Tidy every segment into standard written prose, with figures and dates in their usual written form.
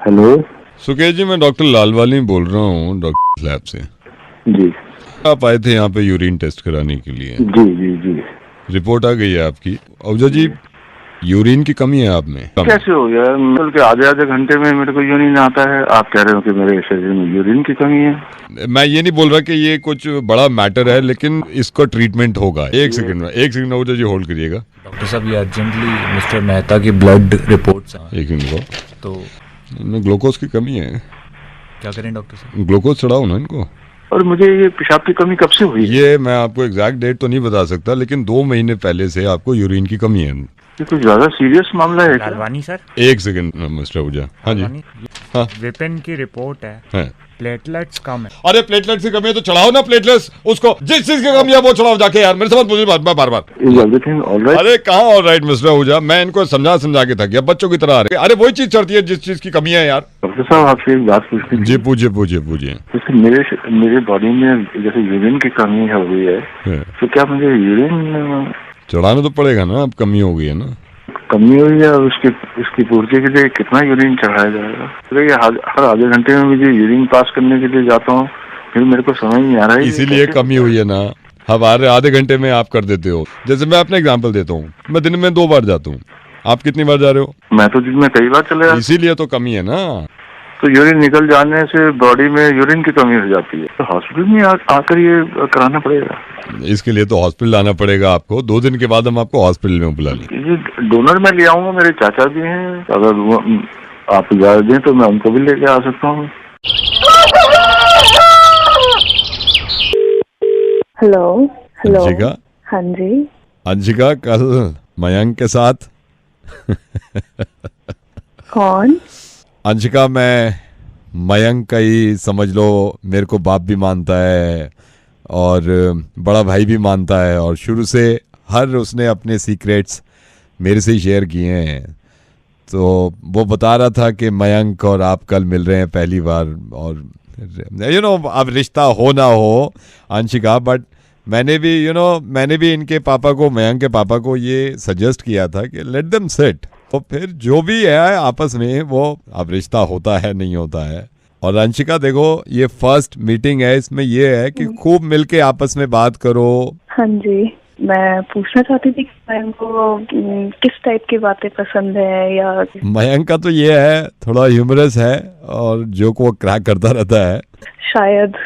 Hello. Sukesh जी, मैं doctor Lalwani बोल रहा हूँ, डॉक्टर लैब से। जी आप आए थे यहाँ पे यूरिन टेस्ट कराने के लिए। जी जी जी। रिपोर्ट आ गई है आपकी। अफजा जी, यूरिन की कमी है आप में। कैसे हो गया? मतलब कि आधे आधे घंटे में मेरे को यूरिन आता है, आप कह रहे हो कि मेरे शरीर में यूरिन की कमी है। मैं ये नहीं बोल रहा कि ये कुछ बड़ा मैटर है, लेकिन इसका ट्रीटमेंट होगा। एक सेकंड अफजा जी होल्ड करिएगा। डॉक्टर साहब, ये अर्जेंटली मिस्टर मेहता की ब्लड रिपोर्ट्स एक मिनट को, तो इनमें ग्लूकोज की कमी है। क्या करें डॉक्टर साहब? ग्लूकोज चढ़ाओ ना इनको। और मुझे ये पेशाब की कमी कब से हुई है? ये मैं आपको एग्जैक्ट डेट तो नहीं बता सकता, लेकिन 2 महीने पहले से आपको यूरिन की कमी है। ये कुछ ज्यादा सीरियस मामला है क्या? लालवानी सर। एक सेकंड मिस्टर अफजा। हाँ जी। लालवानी, हाँ। विपिन की रिपोर्ट है। प्लेटलेट्स कम है। अरे प्लेटलेट की कमी है तो चढ़ाओ ना प्लेटलेट्स उसको। जिस चीज की कमी है वो चढ़ाओ जाके यार, मेरे से मत पूछिए बार बार। Is everything all right? अरे कहाँ ऑल राइट मिस्टर अहूजा, मैं इनको समझा के थक गया, बच्चों की तरह आ रहे। अरे वही चीज चढ़ती है जिस चीज की कमी है यार। डॉक्टर साहब, आपसे एक बात पूछनी थी। जी पूछिए। जैसे मेरे बॉडी में जैसे यूरिन की कमी हो गई है, तो क्या मुझे यूरिन चढ़ाना तो पड़ेगा ना, अब कमी हो गई है ना। कमी हुई है, और उसकी पूर्ति के लिए कितना यूरिन चढ़ाया जाएगा? तो ये हर आधे घंटे में मुझे यूरिन पास करने के लिए जाता हूँ, फिर मेरे को समझ नहीं आ रहा है इसीलिए कमी हुई है ना। हमारे आधे घंटे में आप कर देते हो। जैसे मैं अपना एग्जाम्पल देता हूँ, मैं दिन में 2 बार जाता हूँ, आप कितनी बार जा रहे हो? मैं तो दिन में कई बार चले जाता हूँ। इसीलिए तो कमी है ना। तो यूरिन निकल जाने से बॉडी में यूरिन की कमी हो जाती है, तो हॉस्पिटल में आकर ये कराना पड़ेगा। इसके लिए तो हॉस्पिटल आना पड़ेगा आपको। 2 दिन के बाद हम आपको हॉस्पिटल में बुला लेंगे। ये डोनर मैं ले आऊंगा, मेरे चाचा भी हैं, अगर वो आप इजाजत दें तो मैं उनको भी लेके आ सकता हूँ। हेलो। अंशिका। हाँ जी। अंशिका, कल मयंक के साथ कौन? अंशिका, मैं मयंक का ही समझ लो, मेरे को बाप भी मानता है और बड़ा भाई भी मानता है, और शुरू से हर उसने अपने सीक्रेट्स मेरे से ही शेयर किए हैं। तो वो बता रहा था कि मयंक और आप कल मिल रहे हैं पहली बार, और अब रिश्ता हो ना हो अंशिका, बट मैंने भी इनके पापा को, मयंक के पापा को ये सजेस्ट किया था कि लेट देम सेट, तो फिर जो भी है आपस में वो अब रिश्ता होता है नहीं होता है। और अंशिका देखो, ये फर्स्ट मीटिंग है, इसमें ये है कि खूब मिलके आपस में बात करो। हाँ जी, मैं पूछना चाहती थी कि मयंक को किस टाइप की बातें पसंद है, या मयंक का तो ये है, थोड़ा ह्यूमरस है और जो को क्रैक करता रहता है। शायद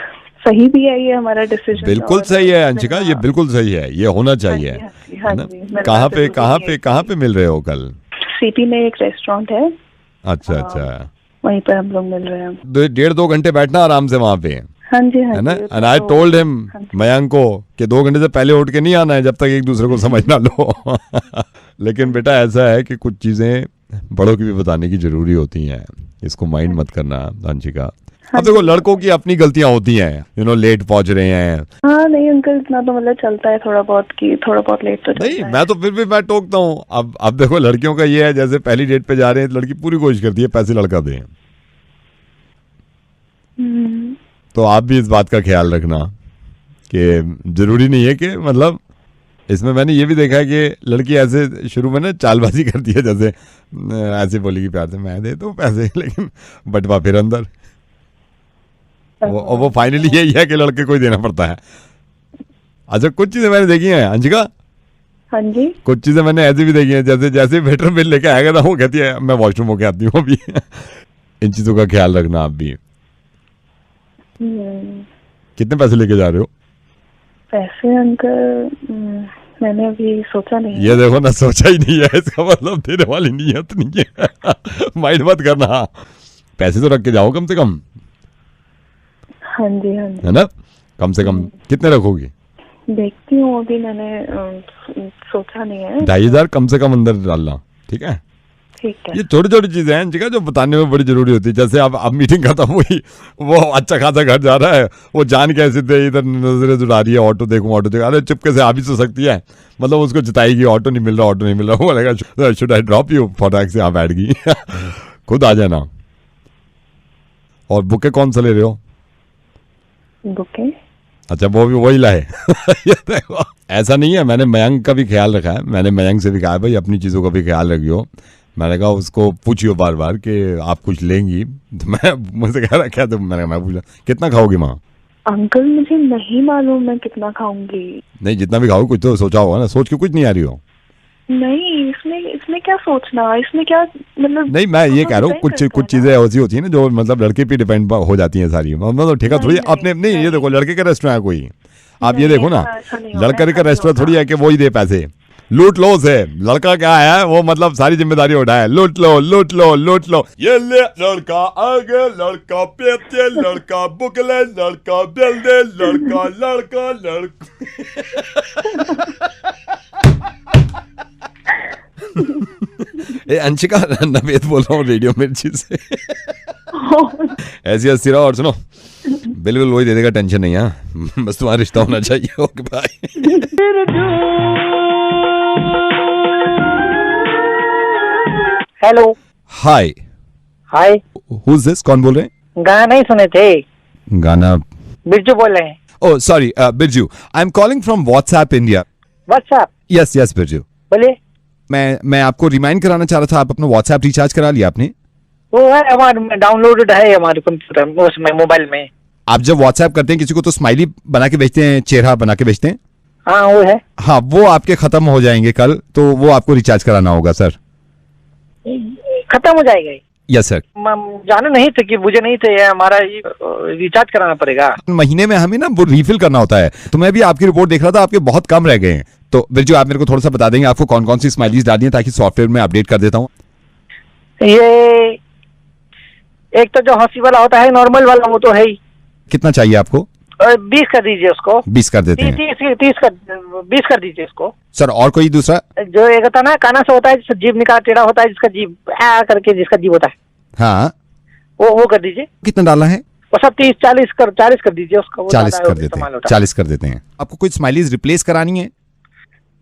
सही भी है ये हमारा डिसीजन। बिल्कुल सही है अंशिका, ये बिल्कुल सही है, ये होना चाहिए। हाँ जी। कहाँ पे मिल रहे हो कल? सिटी में एक रेस्टोरेंट है। अच्छा, वहीं पर हम लोग मिल रहे हैं। 1.5-2 घंटे बैठना आराम से वहाँ पे, हाँ जी है ना। And I told him, Mayank को, कि 2 घंटे से पहले उठ के नहीं आना है जब तक एक दूसरे को समझ ना लो। लेकिन बेटा ऐसा है कि कुछ चीजें बड़ों की भी बताने की जरूरी होती हैं, इसको माइंड मत करना अंशिका। अब देखो, लड़कों की अपनी गलतियां होती हैं, लेट पहुंच रहे हैं। हाँ नहीं अंकल, इतना तो मतलब चलता है थोड़ा बहुत लेट तो नहीं, मैं तो फिर भी मैं टोकता हूँ। अब देखो, लड़कियों का ये है, जैसे पहली डेट पे जा रहे हैं, लड़की पूरी कोशिश करती है पैसे लड़का दे। तो आप भी इस बात का ख्याल रखना कि जरूरी नहीं है कि, मतलब इसमें मैंने ये भी देखा है कि लड़की ऐसे शुरू में ना चालबाजी करती है, जैसे ऐसे बोलेगी प्यार से, मैं देता हूँ पैसे, लेकिन बटवा फिर अंदर वो फाइनली यही है कि लड़के को ही देना पड़ता है। अच्छा, कुछ चीजें मैंने देखी हैं अंशिका। हाँ जी। कुछ चीजें मैंने ऐसी भी देखी हैं, जैसे वेटर बिल लेके आएगा ना, वो कहती है मैं वॉशरूम होके आती हूँ अभी। इन चीजों का ख्याल रखना आप भी। कितने पैसे लेके जा रहे हो? पैसे अंकल मैंने अभी सोचा नहीं। ये देखो ना, सोचा ही नहीं है, इसका मतलब देने वाली नीयत नहीं है। माइंड मत करना, पैसे तो रख के जाओ कम से कम। हाँ जी, है ना, कम से कम कितने रखोगी? देखती हूँ, अभी मैंने सोचा नहीं है। 2,500 कम से कम अंदर डालना, ठीक है? ठीक है। ये छोटी छोटी चीजें हैं जिनका जो बताने में बड़ी जरूरी होती है। जैसे अब मीटिंग खत्म हुई, वो अच्छा खासा घर जा रहा है, वो जान के ऐसे इधर नजरें जुड़ा रही है, ऑटो देखूं। अरे चुपके से आ भी तो सकती है, मतलब उसको जिताएगी, ऑटो नहीं मिल रहा, वो लगेगा शुड आई ड्रॉप यू, फटाक से आप बैठ गई। खुद आ जाना। और बुके कौन सा ले रहे हो? बुके? अच्छा, वो भी वही लाए। ये देखो, ऐसा नहीं है, मैंने मयंक का भी ख्याल रखा है, मैंने मयंक से भी कहा है भाई अपनी चीज़ों का भी ख्याल रखियो। मैंने कहा उसको पूछियो बार बार कि आप कुछ लेंगी, तो मैं मुझसे कह रहा क्या, तो मैंने कहा मैं पूछा कितना खाओगी माँ? अंकल मुझे नहीं मालूम मैं कितना खाऊंगी। नहीं जितना भी खाओ कुछ तो सोचा होगा ना, सोच के कुछ नहीं आ रही हो? नहीं इसमें क्या सोचना, इसमें क्या मतलब। नहीं मैं ये कह रहा हूँ कुछ चीजें ऐसी होती है ना जो मतलब लड़के पे डिपेंड हो जाती हैं सारी, मतलब ठेका थोड़ी अपने नहीं, ये देखो लड़के का रेस्टोरेंट है कोई, आप ये देखो ना, लड़के का रेस्टोरेंट थोड़ी है कि वो ही दे पैसे, लूट लो उसे। लड़का क्या है वो मतलब सारी जिम्मेदारी उठाए, लूट लो लूट लो लूट लो, ये ले लड़का आगे, लड़का पीछे, लड़का बुकले, लड़का बेल दे, लड़का लड़का लड़का। ए अंशिका, नवेद बोल रहा हूँ रेडियो मिर्ची से। ऐसी हंसी रहो और सुनो, बिल्कुल वही दे देगा, टेंशन नहीं है, बस तुम्हारा रिश्ता होना चाहिए। Okay bye. Hello. Hi hi. Who is this, कौन बोल रहे हैं? गाना ही सुने थे। गाना? बिरजू बोल रहे हैं। Oh sorry Birju, I am calling from WhatsApp India. WhatsApp? Yes yes Birju, बोलिए। मैं आपको रिमाइंड कराना चाह रहा था, आप अपना व्हाट्सएप रिचार्ज करा लिया आपने? वो है हमारे डाउनलोडेड है हमारे कंप्यूटर उसमें, मोबाइल में। आप जब व्हाट्सएप करते हैं किसी को तो स्माइली बना के भेजते हैं, चेहरा बना के भेजते हैं? हाँ वो है। हाँ वो आपके खत्म हो जाएंगे कल, तो वो आपको रिचार्ज कराना होगा सर। खत्म हो जाएगा? Yes sir. जाने नहीं थे कि मुझे नहीं थे, हमारा रिचार्ज कराना पड़ेगा। महीने में हमें ना वो रिफिल करना होता है, तो मैं भी आपकी रिपोर्ट देख रहा था, आपके बहुत कम रह गए हैं। तो बिरजू आप मेरे को थोड़ा सा बता देंगे आपको कौन कौन सी स्माइलीज डालनी है, ताकि सॉफ्टवेयर में अपडेट कर देता हूँ। ये एक तो जो हंसी वाला होता है, नॉर्मल वाला, वो तो है ही। कितना चाहिए आपको? 20 कर दीजिए उसको। 20 कर देते हैं। 20 कर दीजिए उसको सर। और कोई दूसरा? जो एक होता है ना, काना से होता है, जिसका जीभ निकाला टेढ़ा होता है, जिसका जीभ करके जिसका जीभ होता है, हाँ वो कर दीजिए। कितना डालना है? वो सब 40 कर दीजिए उसको। 40 कर देते हैं, 40 कर देते हैं। आपको कोई स्माइलीज रिप्लेस करानी है?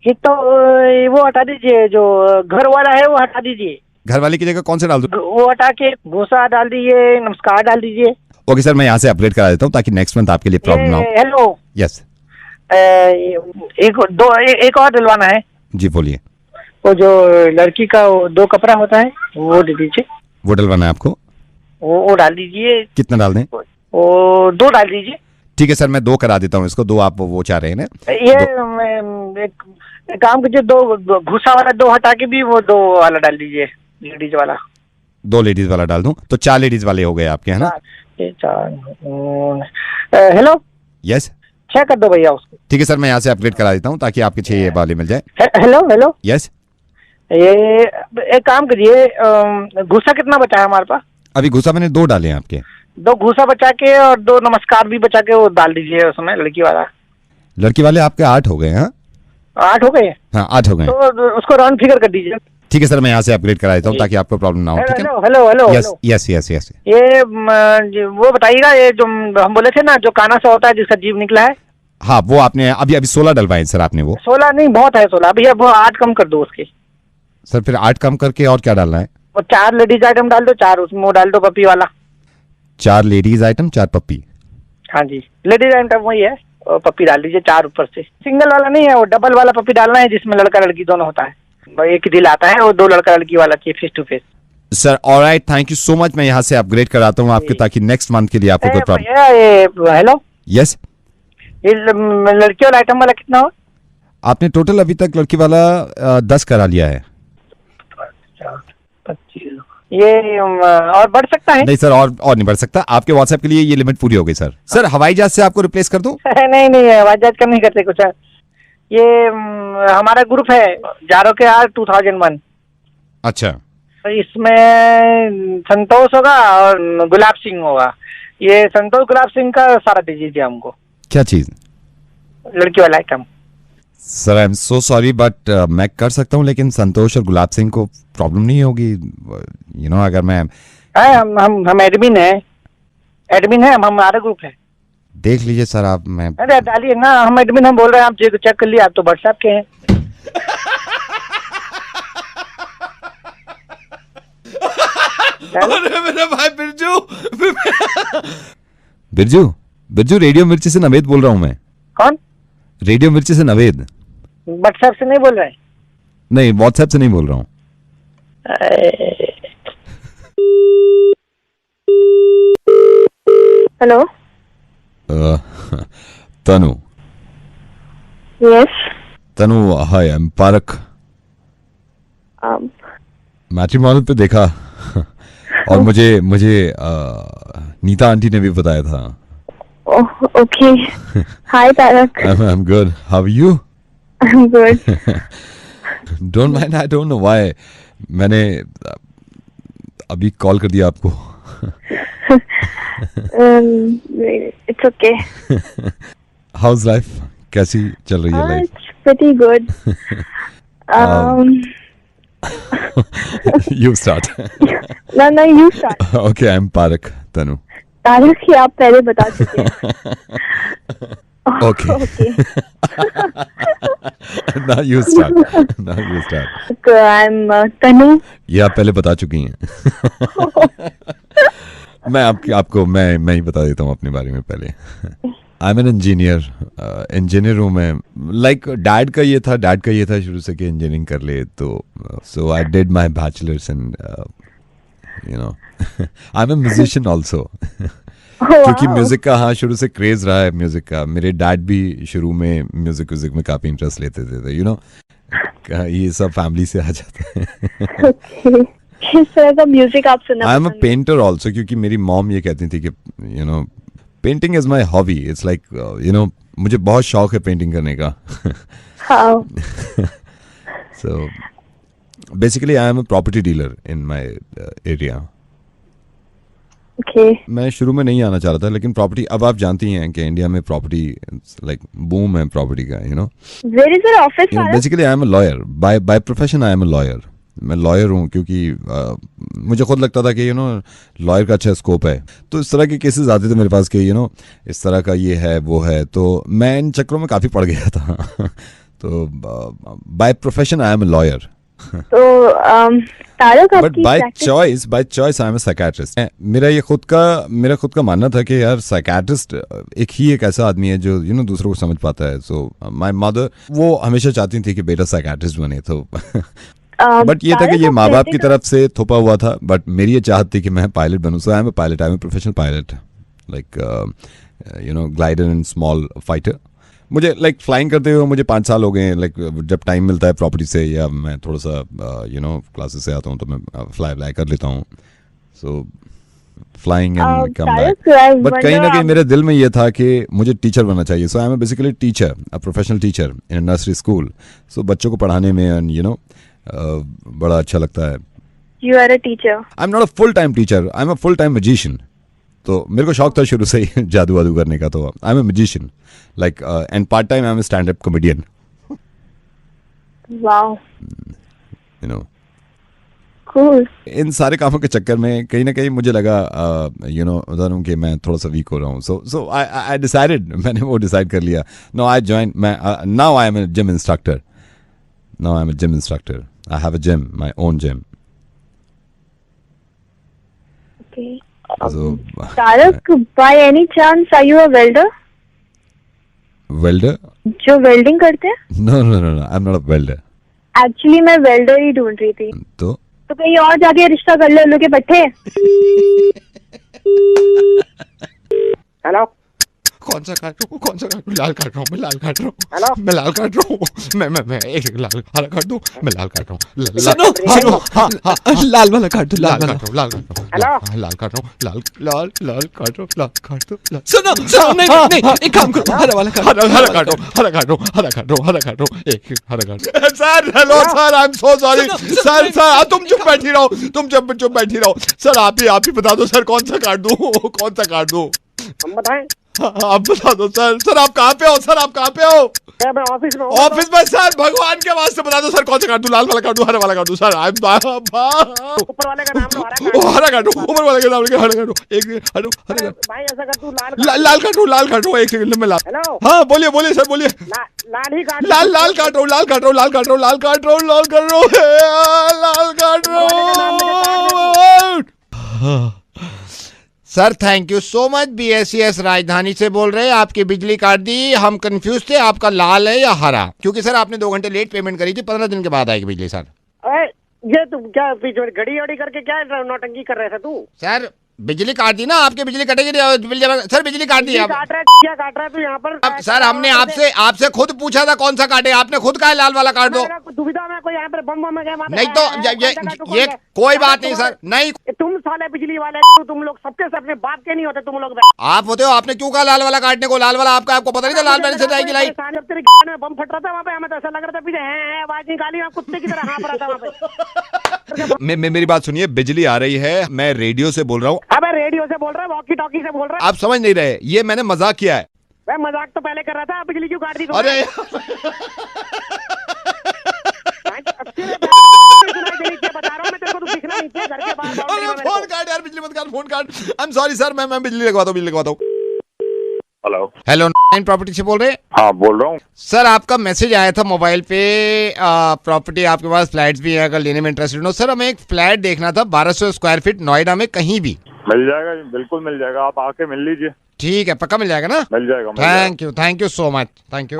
ये तो वो हटा दीजिए, जो घर वाला है वो हटा दीजिए। घर वाले की जगह कौन सा डाल दो? वो हटा के भूसा डाल दीजिए, नमस्कार डाल दीजिए। ओके सर, मैं यहाँ से अपडेट करा देता हूँ ताकि नेक्स्ट मंथ आपके लिए प्रॉब्लम ना हो। हेलो। यस। एक और डलवाना है। जी बोलिए। वो जो लड़की का 2 कपड़ा होता है वो दे दीजिए। वो डलवाना है आपको? वो डाल दीजिए। कितना डाल दें? वो 2 डाल दीजिए। ठीक है सर, मैं 2 करा देता हूँ इसको। 2 आप वो चाह रहे हैं ना? ये एक काम कीजिए, 2 घुसा वाला 2 हटा के भी वो 2 वाला डाल दीजिए, लेडीज वाला। 2 लेडीज वाला डाल दूं तो 4 लेडीज वाले हो गए आपके, है ना? 4। हेलो। यस। 6 कर दो भैया उसको। ठीक है सर, मैं यहाँ से अपडेट करा देता हूँ ताकि आपके 6 वाले मिल जाए। हेलो। यस। ये एक काम करिए, घुसा कितना बचा है हमारे पास? अभी घुसा मैंने 2 डाले हैं आपके। 2 घुसा बचा के और 2 नमस्कार भी बचा के वो डाल दीजिए उसमें, लड़की वाला। लड़की वाले आपके 8 हो गए? हाँ 8 हो गए? हाँ 8 हो गए। तो उसको राउंड फिगर कर दीजिए। ठीक है सर, मैं यहाँ से अपग्रेड करा देता हूँ ताकि आपको प्रॉब्लम ना हो। ठीक है। हेलो। यस। ये वो बताइएगा, ये जो हम बोले थे ना, जो काना से होता है जिसका जीभ निकला है। हाँ वो आपने अभी 16 डलवाए सर आपने? वो 16 नहीं, बहुत है 16 भैया, वो 8 कम कर दो उसके। सर फिर 8 कम करके और क्या डालना है? वो 4 लेडीज आइटम डाल दो, 4 उसमें वो डाल दो पपी वाला। 4 लेडीज आइटम 4 पप्पी? हाँ जी, लेडीज आइटम वही है, और पपी डाल दीजिए 4 ऊपर से। सिंगल वाला नहीं है, वो डबल वाला पपी डालना है जिसमें लड़का लड़की दोनों होता है। एक ही दिल आता है, वो 2 लड़का लड़की वाला चाहिए, face to face. Sir alright, thank you so much. मैं यहाँ से अपग्रेड कराता हूँ आपके, ताकि नेक्स्ट मंथ के लिए आपको कोई प्रॉब्लम। हेलो। यस। ये लड़की वाला आइटम वाला कितना हो? आपने टोटल अभी तक लड़की वाला 10 करा लिया है। 25। ये और बढ़ सकता है? नहीं सर, और नहीं बढ़ सकता। आपके व्हाट्सएप के लिए ये लिमिट पूरी हो गई सर। सर हवाई जहाज से आपको रिप्लेस कर दूं? नहीं, हवाई जहाज कम नहीं करते कुछ। ये हमारा ग्रुप है जारो के आर 2001। अच्छा। इसमें संतोष होगा और गुलाब सिंह होगा। ये संतोष गुलाब सिंह का सारा दीजिए हमको। क्या चीज? लड़की वाला item. Sir I am so sorry but मैं कर सकता हूँ, लेकिन संतोष और गुलाब सिंह को प्रॉब्लम नहीं होगी? यू नो अगर मैं हम एडमिन है हमारा ग्रुप है। देख लीजिए सर आप। मैं अरे डालिए ना, हम एडमिन हम बोल रहे हैं, आप चेक कर लिए, आप तो व्हाट्सएप के हैं। अरे मेरा भाई बिरजू रेडियो मिर्ची से नवेद बोल रहा हूँ मैं। कौन? रेडियो मिर्ची से नवेद। व्हाट्सएप से नहीं बोल रहे? नहीं व्हाट्सएप से नहीं बोल रहा हूँ। Hello. Tanu, yes. Tanu, hi, I M park. Matrimonial पे देखा और मुझे नीता आंटी ने भी बताया था। Okay. Hi Tarak. I am good, how are you? I am good. Don't mind, I don't know why मैंने अभी कॉल कर दिया आपको। It's okay. हाउस लाइफ, कैसी चल रही है life? It's pretty good. You start. No, you start. Okay, I'm Parak, Tanu. Tarak ही आप पहले बता चुके हैं। Okay. Now you start. Now you start. I'm तनु। ये आप पहले बता चुकी हैं। मैं मैं ही बता देता हूँ अपने बारे में पहले। आई एम एन इंजीनियर हूँ मैं। लाइक डैड का ये था शुरू से कि इंजीनियरिंग कर ले, तो so I did my bachelors in you know I am a musician also. क्योंकि म्यूजिक का शुरू से क्रेज रहा है म्यूजिक का। मेरे डैड भी शुरू में म्यूजिक में काफी इंटरेस्ट लेते थे, यू नो ये सब फैमिली से आ जाता है। किस तरह का म्यूजिक आप सुनना? आई एम अ पेंटर ऑल्सो, क्योंकि मेरी मॉम ये कहती थी कि you know painting is my hobby. It's like you no मुझे बहुत शौक है पेंटिंग करने का। So basically I am a property dealer in my area. मैं शुरू में नहीं आना चाह रहा था, लेकिन प्रॉपर्टी, अब आप जानती हैं कि इंडिया में प्रॉपर्टी लाइक बूम है प्रॉपर्टी का, you know. Where is your office? Basically I am a lawyer, by profession I am a lawyer. मैं लॉयर हूँ क्योंकि मुझे खुद लगता था कि यू नो लॉयर का अच्छा स्कोप है, तो इस तरह के केसेस आते थे मेरे पास कि यू नो इस तरह का ये है वो है, तो मैं इन चक्करों में काफ़ी पड़ गया था। तो bye profession I am a lawyer, but by choice I am a psychiatrist. मेरा खुद का मानना था कि यार साइकियाट्रिस्ट एक ऐसा आदमी है जो यू नो दूसरों को समझ पाता है। सो माय मदर वो हमेशा चाहती थी कि बेटा साइकियाट्रिस्ट बने, तो बट ये था कि ये माँ बाप की तरफ से थोपा हुआ था। बट मेरी ये चाहत थी कि मैं पायलट बनूं। So I am a pilot, I am a professional pilot, like you know glider and small fighter. मुझे लाइक फ्लाइंग करते हुए मुझे 5 साल हो गए हैं। लाइक जब टाइम मिलता है प्रॉपर्टी से या मैं थोड़ा सा यू नो क्लासेस से आता हूँ तो मैं फ्लाई कर लेता हूँ। सो flying and come back. But कहीं ना कहीं मेरे दिल में ये था कि मुझे टीचर बनना चाहिए। So I am basically teacher, a professional teacher in nursery school. So बच्चों को पढ़ाने में एंड यू नो बड़ा अच्छा लगता है। You are a teacher. I'm not a full-time teacher. I'm a full-time magician. तो मेरे को शौक था शुरू से ही जादू वादू करने का, तो I'm a magician. Like and part-time I'm a stand-up comedian. Wow. You know. Cool. इन सारे कामों के चक्कर में कहीं ना कहीं मुझे लगा यू नो उदाहरण कि मैं थोड़ा सा वीक हो रहा हूँ। सो आई डिसाइडेड, मैंने वो डिसाइड कर लिया। Now I joined, now I am a gym instructor. Now I'm a gym instructor. I have a gym, my own gym. Okay. So, Tarak, by any chance are you a welder? Welder? जो welding करते हैं? No, I'm not a welder. Actually मैं welder ही ढूंढ रही थी। तो कहीं और जाके रिश्ता कर ले उन लोग के पट्टे। हेलो, कौन सा काट रहा हूँ? लाल काट रहा हूँ, मैं लाल काट रहा हूँ। हेलो, मैं लाल काट रहा हूँ। मैं एक लाल हरा काट दूँ, मैं लाल काट रहा हूँ। सुनो, हाँ, लाल वाला काट दो, लाल काट रहा हूँ। हेलो, लाल काट रहा हूँ, लाल काट रहा हूँ। सुनो, नहीं, एक काम करो, हरा वाला काट रहा हूँ, हरा काट रहा हूँ, एक हरा काट। Sir, hello sir, I am so sorry sir, तुम चुप बैठी रहो। सर आप ही बता दो सर, कौन सा काट दूँ? हम बताएं? आप बता दो सर, आप कहाँ पे हो? मैं ऑफिस में हूँ। ऑफिस में सर, भगवान के वास्ते बता दो सर, कौन सा काट दूं? लाल वाला काट दूं, हरा वाला काट दूं? सर ऊपर वाले का नाम लो, हरा काट दूं, ऊपर वाले का नाम लेके हरा काट दूं। एक हरा भाई ऐसा कर तू लाल काट दूं, एक सेकंड में लाल। हेलो, हाँ बोलिए सर, बोलिए। लाल ही काट। लाल काट रहा हूँ। Sir thank you so much, BSES राजधानी से बोल रहे हैं। आपकी बिजली काट दी, हम कंफ्यूज थे आपका लाल है या हरा, क्योंकि सर आपने 2 घंटे लेट पेमेंट करी थी। 15 दिन के बाद आएगी बिजली सर। ये तुम क्या बीच में घड़ी वड़ी करके क्या नौटंकी कर रहे थे तू? सर बिजली काट दी ना आपकी, बिजली कटेगी सर, बिजली काट दी आप। क्या काट रहा है तू यहाँ पर? अब सर हमने आपसे खुद पूछा था कौन सा काटे, आपने खुद कहा लाल वाला काट दो। दुविधा में कोई यहाँ पर बम बम नहीं तो ये कोई बात नहीं सर, नहीं तुम साले बिजली वाले तुम लोग सबके सब अपने बाप के नहीं होते तुम लोग। आप होते हो, आपने क्यों कहा लाल वाला काटने को? लाल वाला आपको पता नहीं था लाल वाले से जाएगी लाइट? बम फट रहा था वहाँ पे, हमें तो ऐसा लग रहा था पीछे है आवाज निकाली, कुत्ते की तरह हाँफ रहा था वहाँ पे। मेरी बात सुनिए, बिजली आ रही है, मैं रेडियो से बोल रहा हूँ। अबे रेडियो से बोल रहा है, वॉकी टॉकी से बोल रहा है? आप समझ नहीं रहे, ये मैंने मजाक किया है। मैं मजाक तो पहले कर रहा था, बिजली क्यों काट दी? अरे बता रहा हूँ मैं तेरे को, तू दिखना नहीं चाहिए घर के बाहर। फोन काट यार, बिजली मत काट, फोन काट। आई एम सॉरी सर, मैं बिजली लगवाता हूँ। हेलो 9 प्रॉपर्टी से बोल रहे हैं? हाँ बोल रहा हूँ सर, आपका मैसेज आया था मोबाइल पे, प्रॉपर्टी आपके पास फ्लैट्स भी है, अगर लेने में इंटरेस्टेड हो। सर हमें एक फ्लैट देखना था 1200 स्क्वायर फीट नोएडा में कहीं भी। मिल जाएगा, बिल्कुल मिल जाएगा, आप आके मिल लीजिए। ठीक है, पक्का मिल जाएगा ना? मिल जाएगा। Thank you so much, thank you.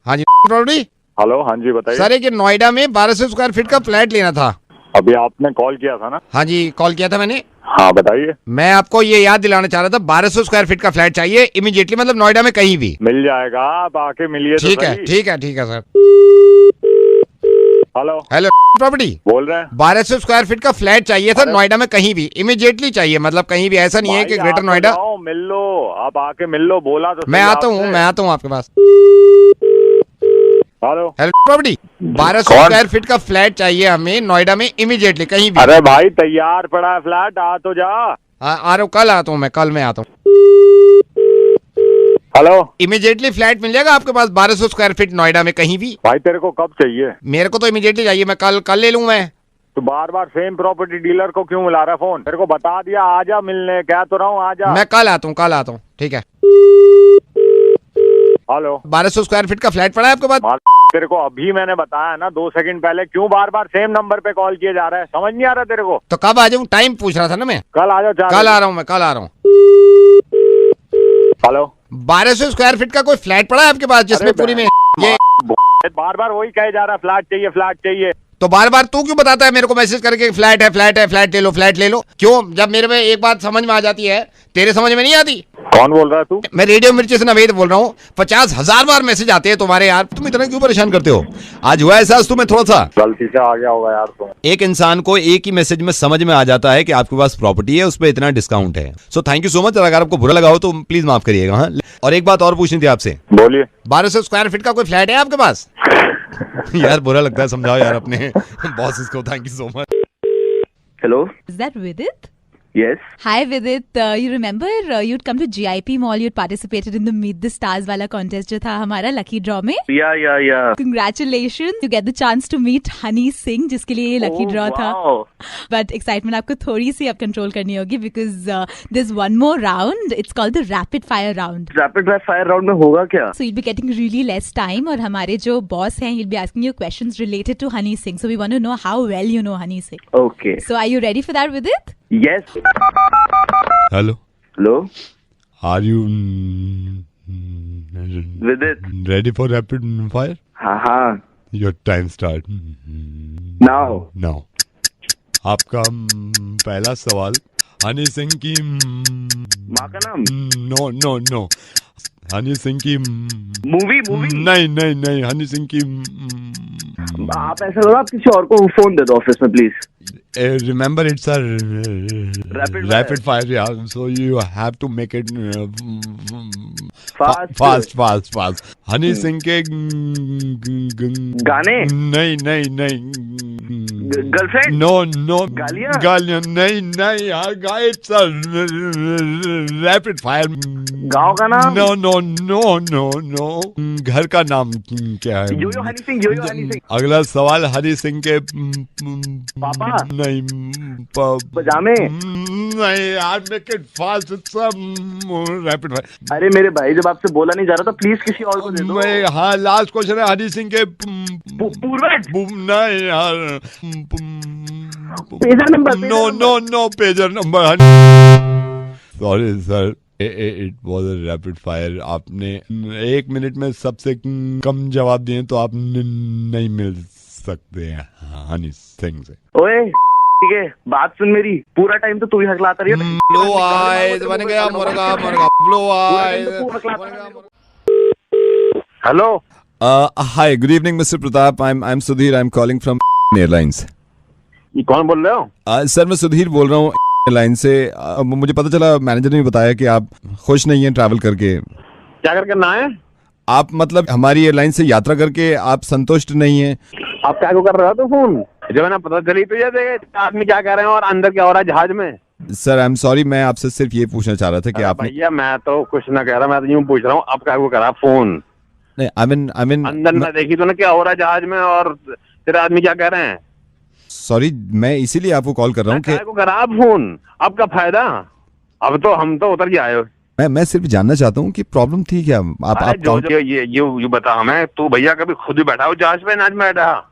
हाँ जी प्रॉपर्टी। हेलो, हाँ जी बताइए। सर एक नोएडा में 1200 स्क्वायर फीट का फ्लैट लेना था। अभी आपने कॉल किया था ना? हाँ जी कॉल किया था मैंने। हाँ बताइए। मैं आपको ये याद दिलाना चाह रहा था, 1200 स्क्वायर फीट का फ्लैट चाहिए इमीडिएटली, मतलब नोएडा में कहीं भी। मिल जाएगा, आप आके मिलिए। ठीक है सर। हेलो प्रॉपर्टी बोल रहे हैं। 1200 स्क्वायर फीट का फ्लैट चाहिए था नोएडा में कहीं भी, इमीडिएटली चाहिए, मतलब कहीं भी, ऐसा नहीं है कि ग्रेटर नोएडा। मिल लो, आप आके मिल लो, बोला तो। मैं आता हूँ आपके पास। हेलो प्रॉपर्टी 1200 स्क्वायर फीट का फ्लैट चाहिए हमें नोएडा में इमीडिएटली कहीं भी। अरे भाई तैयार पड़ा है फ्लैट, आ तो जा। आ रहा हूँ, कल आता हूँ मैं, कल मैं आता हूँ। हेलो, इमीडिएटली फ्लैट मिल जाएगा आपके पास 1200 स्क्वायर फीट नोएडा में कहीं भी? भाई तेरे को कब चाहिए? मेरे को तो इमीडिएटली चाहिए, मैं कल ले लूँ मैं। तो बार बार सेम प्रॉपर्टी डीलर को क्यों मिला रहा है फोन? तेरे को बता दिया, आजा मिलने, कह तो रहा हूँ आजा। मैं कल आता हूँ, ठीक है। हेलो, 1200 स्क्वायर फीट का फ्लैट पड़ा है आपके पास? तेरे को अभी मैंने बताया ना 2 सेकंड पहले, क्यों बार बार सेम नंबर पे कॉल किए जा रहा है? समझ नहीं आ रहा तेरे को? तो कब आ जाऊँ? टाइम पूछ रहा था ना मैं। कल आ जाओ। कल आ रहा हूँ मैं, कल आ रहा हूँ। हेलो, 1200 स्क्वायर फीट का कोई फ्लैट पड़ा है आपके पास जिसमें पूरी में ये बार बार वही कहे जा रहा है, फ्लैट चाहिए। तो बार बार तू क्यों बताता है मेरे को मैसेज करके फ्लैट है, फ्लैट ले लो? क्यों? जब मेरे में एक बात समझ में आ जाती है, तेरे समझ में नहीं आती? कौन बोल रहा है तू? मैं रेडियो मिर्ची से नवेद बोल रहा हूँ। 50,000 बार मैसेज आते हैं तुम्हारे यार, तुम इतना क्यों परेशान करते हो? आज हुआ ऐसा तुम्हें थोड़ा सा गलती से आ गया होगा यार तुम। एक इंसान को एक ही मैसेज में समझ में आ जाता है कि आपके पास प्रॉपर्टी है, उस पर इतना डिस्काउंट है। So thank you so much. अगर आपको बुरा लगा हो तो प्लीज माफ करिएगा। हाँ, और एक बात और पूछनी थी आपसे। बोलिए। 1200 स्क्वायर फीट का कोई फ्लैट है आपके पास? यार बुरा लगता है, समझाओ यार अपने बॉसेस को। Thank you so much. Hello. Is that Vidit? Yes. Hi Vidit, you remember you'd come to GIP Mall, you'd participated in the Meet the Stars वाला contest जो था हमारा lucky draw में? Yeah. Congratulations, you get the chance to meet Honey Singh जिसके लिए ये lucky draw था. But excitement आपको थोड़ी सी अब control करनी होगी because there's one more round. It's called the rapid fire round. Rapid fire round में होगा क्या? So you'll be getting really less time और हमारे जो boss हैं he'll be asking you questions related to Honey Singh. So we want to know how well you know Honey Singh. Okay. So are you ready for that Vidit? Yes. Hello. Are you Vidit? ready for rapid fire? हाँ. Your time start Now. आपका पहला सवाल, हनी सिंह की माँ का नाम? No Honey Singh की movie नहीं हनी सिंह की आप ऐसा करो, आप किसी और को फोन दे दो ऑफिस में please. Remember it's a rapid fire, yeah. So you have to make it fast. Honey Singh के गाने? नहीं गर्लफ्रेंड? नो गालियाँ नहीं यार, it's a rapid fire. गाँव का नाम? नो घर का नाम क्या है? यो हनी सिंह। अगला सवाल, हनी सिंह के पापा? नहीं पजामे? नहीं यार, make it fast, it's rapid fire. अरे मेरे भाई, जब आपसे बोला नहीं जा रहा था, प्लीज किसी और को दे दो। हाँ, लास्ट क्वेश्चन है, हनी सिंह के पूर्वज? नहीं यार, pager number? No pager number. Sorry sir, it was a rapid fire. आपने 1 मिनट में सबसे कम जवाब दिए तो आप नहीं मिल सकते हैं हनी सिंह से। ओए ठीक है, बात सुन मेरी, पूरा टाइम तो तू ही हकलाता रही है। ब्लू आइज बन गया मुर्गा मुर्गा, blue eyes. Hello, hi, good evening mister Pratap. I am Sudhir, I am calling from airlines. ये कौन बोल रहे हो? सर मैं सुधीर बोल रहा हूँ एयरलाइन से। मुझे पता चला, मैनेजर ने बताया कि आप खुश नहीं हैं ट्रैवल करके। क्या कर करना है? आप मतलब हमारी एयरलाइन से यात्रा करके आप संतुष्ट नहीं हैं। आप क्या को कर रहे हो तो फोन? जब है ना पता चली तो ये देखे आदमी क्या कह रहे हैं और अंदर क्या हो रहा है जहाज में। सर आई एम सॉरी, मैं आपसे सिर्फ ये पूछना चाह रहा था कि आपने। भैया मैं तो कुछ ना कह रहा, मैं तो यूं पूछ रहा हूँ आप क्या को करा फोन? नहीं, आई मीन अंदर ना देखी तो ना क्या हो रहा है जहाज में और तेरे आदमी क्या कह रहे हैं? सॉरी, मैं इसीलिए आपको कॉल कर रहा हूँ कि क्या को करा आप फोन? आपका फायदा? अब तो हम तो उतर के आए हो। मैं सिर्फ जानना चाहता हूँ कि प्रॉब्लम थी क्या। आप जो ये बता हमें, तू भैया कभी खुद ही बैठा हो जहाज पे? नाच में बैठा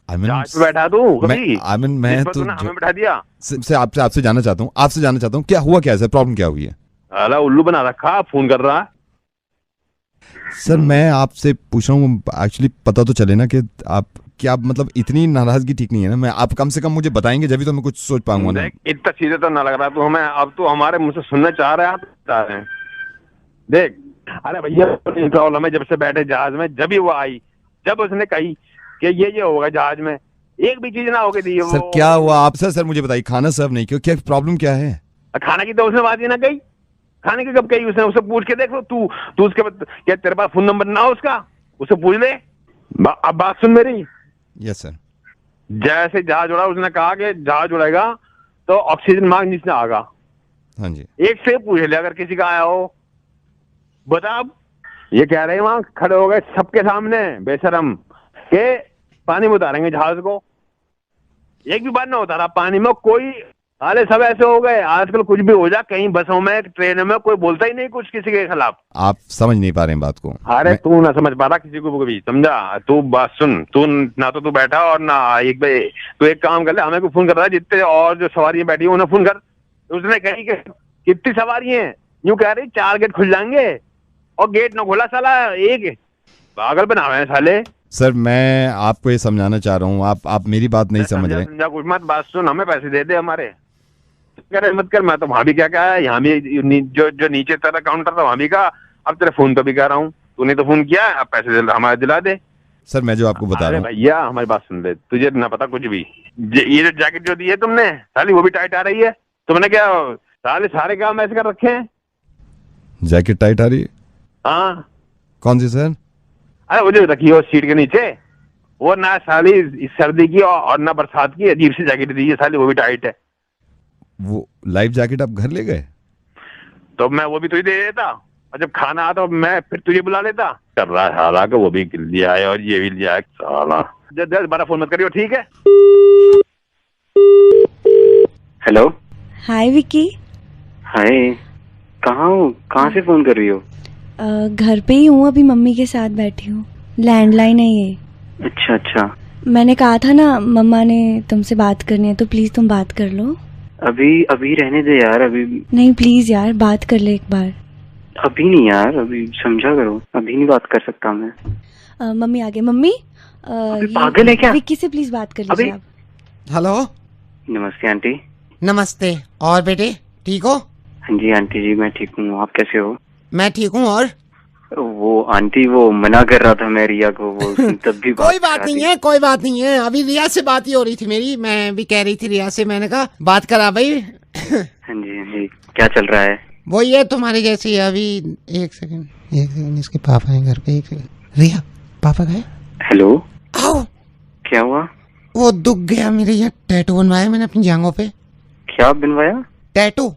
जहाज पे बैठा तू कभी? मैं तो हमें बैठा दिया। आपसे जानना चाहता हूँ क्या हुआ, क्या है प्रॉब्लम, क्या हुई है? अला उल्लू बना रखा, फोन कर रहा है। सर मैं आपसे पूछ रहा हूँ, एक्चुअली पता तो चले ना कि आप क्या, मतलब इतनी नाराजगी ठीक नहीं है ना। मैं आप कम से कम मुझे बताएंगे जब भी तो मैं कुछ सोच पाऊंगा ना। इतना सीधे तो ना लग रहा तू हमें। अब तो हमारे मुझसे सुनना चाह रहे हैं, आप बता रहे हैं। देख, अरे भैया प्रॉब्लम है, जब से बैठे जहाज में, जब ही वो आई, जब उसने कही कि ये होगा जहाज में, एक भी चीज ना होगी दी। सर क्या हुआ आप? सर मुझे बताइए, खाना सर्व नहीं क्यों, क्या प्रॉब्लम क्या है? खाना की तो उसने बात ही ना कही। खाने की कब कही उसने? उससे पूछ के देख लो तू उसके क्या तेरे पास फोन नंबर ना हो उसका? उससे पूछ ले। अब बात सुन मेरी। Yes sir. जैसे जहाज उड़ा, उसने कहा कि जहाज उड़ेगा तो ऑक्सीजन मांग जिसने आगा। हाँ जी। एक से पूछ ले अगर किसी का आया हो, बता। अब ये कह रहे हैं वहां खड़े हो गए सबके सामने बेशरम के पानी में उतारेंगे जहाज को। एक भी बार ना उतारा पानी में कोई। अरे सब ऐसे हो गए आजकल, कुछ भी हो जाए, कहीं बसों में ट्रेनों में कोई बोलता ही नहीं कुछ किसी के खिलाफ। आप समझ नहीं पा रहे हैं बात को। अरे तू ना समझ पा रहा किसी को भी, समझा? तू बात सुन, तू ना तो तू बैठा और ना तू एक काम कर ले, हमें को फोन कर रहा है जितने और जो सवारियां बैठी उन्हें फोन कर। उसने कही कि कितनी सवारी हैं? यूं कह रही 4 गेट खुल जाएंगे और गेट ना खुला साला एक। पागल बनावे हैं साले। सर मैं आपको ये समझाना चाह रहा हूँ, आप मेरी बात नहीं समझ रहे। समझा कुछ मत, बात सुन, हमें पैसे दे दे हमारे। मत कर, मैं तो वहां भी क्या है, यहाँ भी जो नीचे तेरा काउंटर था वहां भी का। अब तेरे फोन तो भी कह रहा हूँ, तूने तो फोन किया, अब पैसे हमारे दिला दे। सर मैं जो आपको बता रहा हूँ भैया, हमारी बात सुन ले, तुझे ना पता कुछ भी। ये जो जैकेट जो दी है तुमने साली, वो भी टाइट आ रही है। तुमने क्या सारे काम ऐसे कर रखे हैं? जैकेट टाइट आ रही है? हाँ। कौन सी सर? अरे वो जो रखी हो सीट के नीचे, वो ना साली इस सर्दी की और ना बरसात की, अजीब सी जैकेट दी है साली, वो भी टाइट है। वो लाइफ जैकेट आप घर ले गए? तो मैं वो भी तुझे दे देता, और जब खाना आता मैं फिर तुझे बुला लेता। कर रहा है हारा कि वो भी लिया है और ये भी लिया है साला। दोबारा फोन मत करियो, ठीक है? हेलो। हाय विकी। हाय, कहाँ हो? कहाँ से फोन कर रही हो? घर पे ही हूँ, अभी मम्मी के साथ बैठी हूँ। लैंडलाइन है ये। अच्छा अच्छा। मैंने कहा था ना, मम्मा ने तुमसे बात करनी है, तो प्लीज तुम बात कर लो। अभी रहने दे यार, अभी नहीं प्लीज यार, बात कर ले एक बार। अभी नहीं यार, अभी समझा करो, अभी नहीं बात कर सकता मैं। मम्मी आ गए। मम्मी पागल है क्या? विक्की से प्लीज बात कर लीजिए आप। हेलो। नमस्ते आंटी। नमस्ते। और बेटे ठीक हो? हाँ जी आंटी जी, मैं ठीक हूँ, आप कैसे हो? मैं ठीक हूँ। और वो आंटी वो मना कर रहा था मैं रिया को, वो तब भी कोई बात नहीं है, कोई बात नहीं है। अभी रिया से बात ही हो रही थी मेरी, मैं भी कह रही थी रिया से, मैंने कहा बात करा भाई। हाँ जी, क्या चल रहा है? वो ये तुम्हारे जैसी है। अभी एक सेकंड इसके पापा हैं घर पे। एक सेकंड। रिया पापा गए? हेलो। आओ। क्या हुआ? वो दुख गया मेरे, यहाँ टैटू बनवाया मैंने अपनी जांघों पे। क्या बनवाया? टैटू।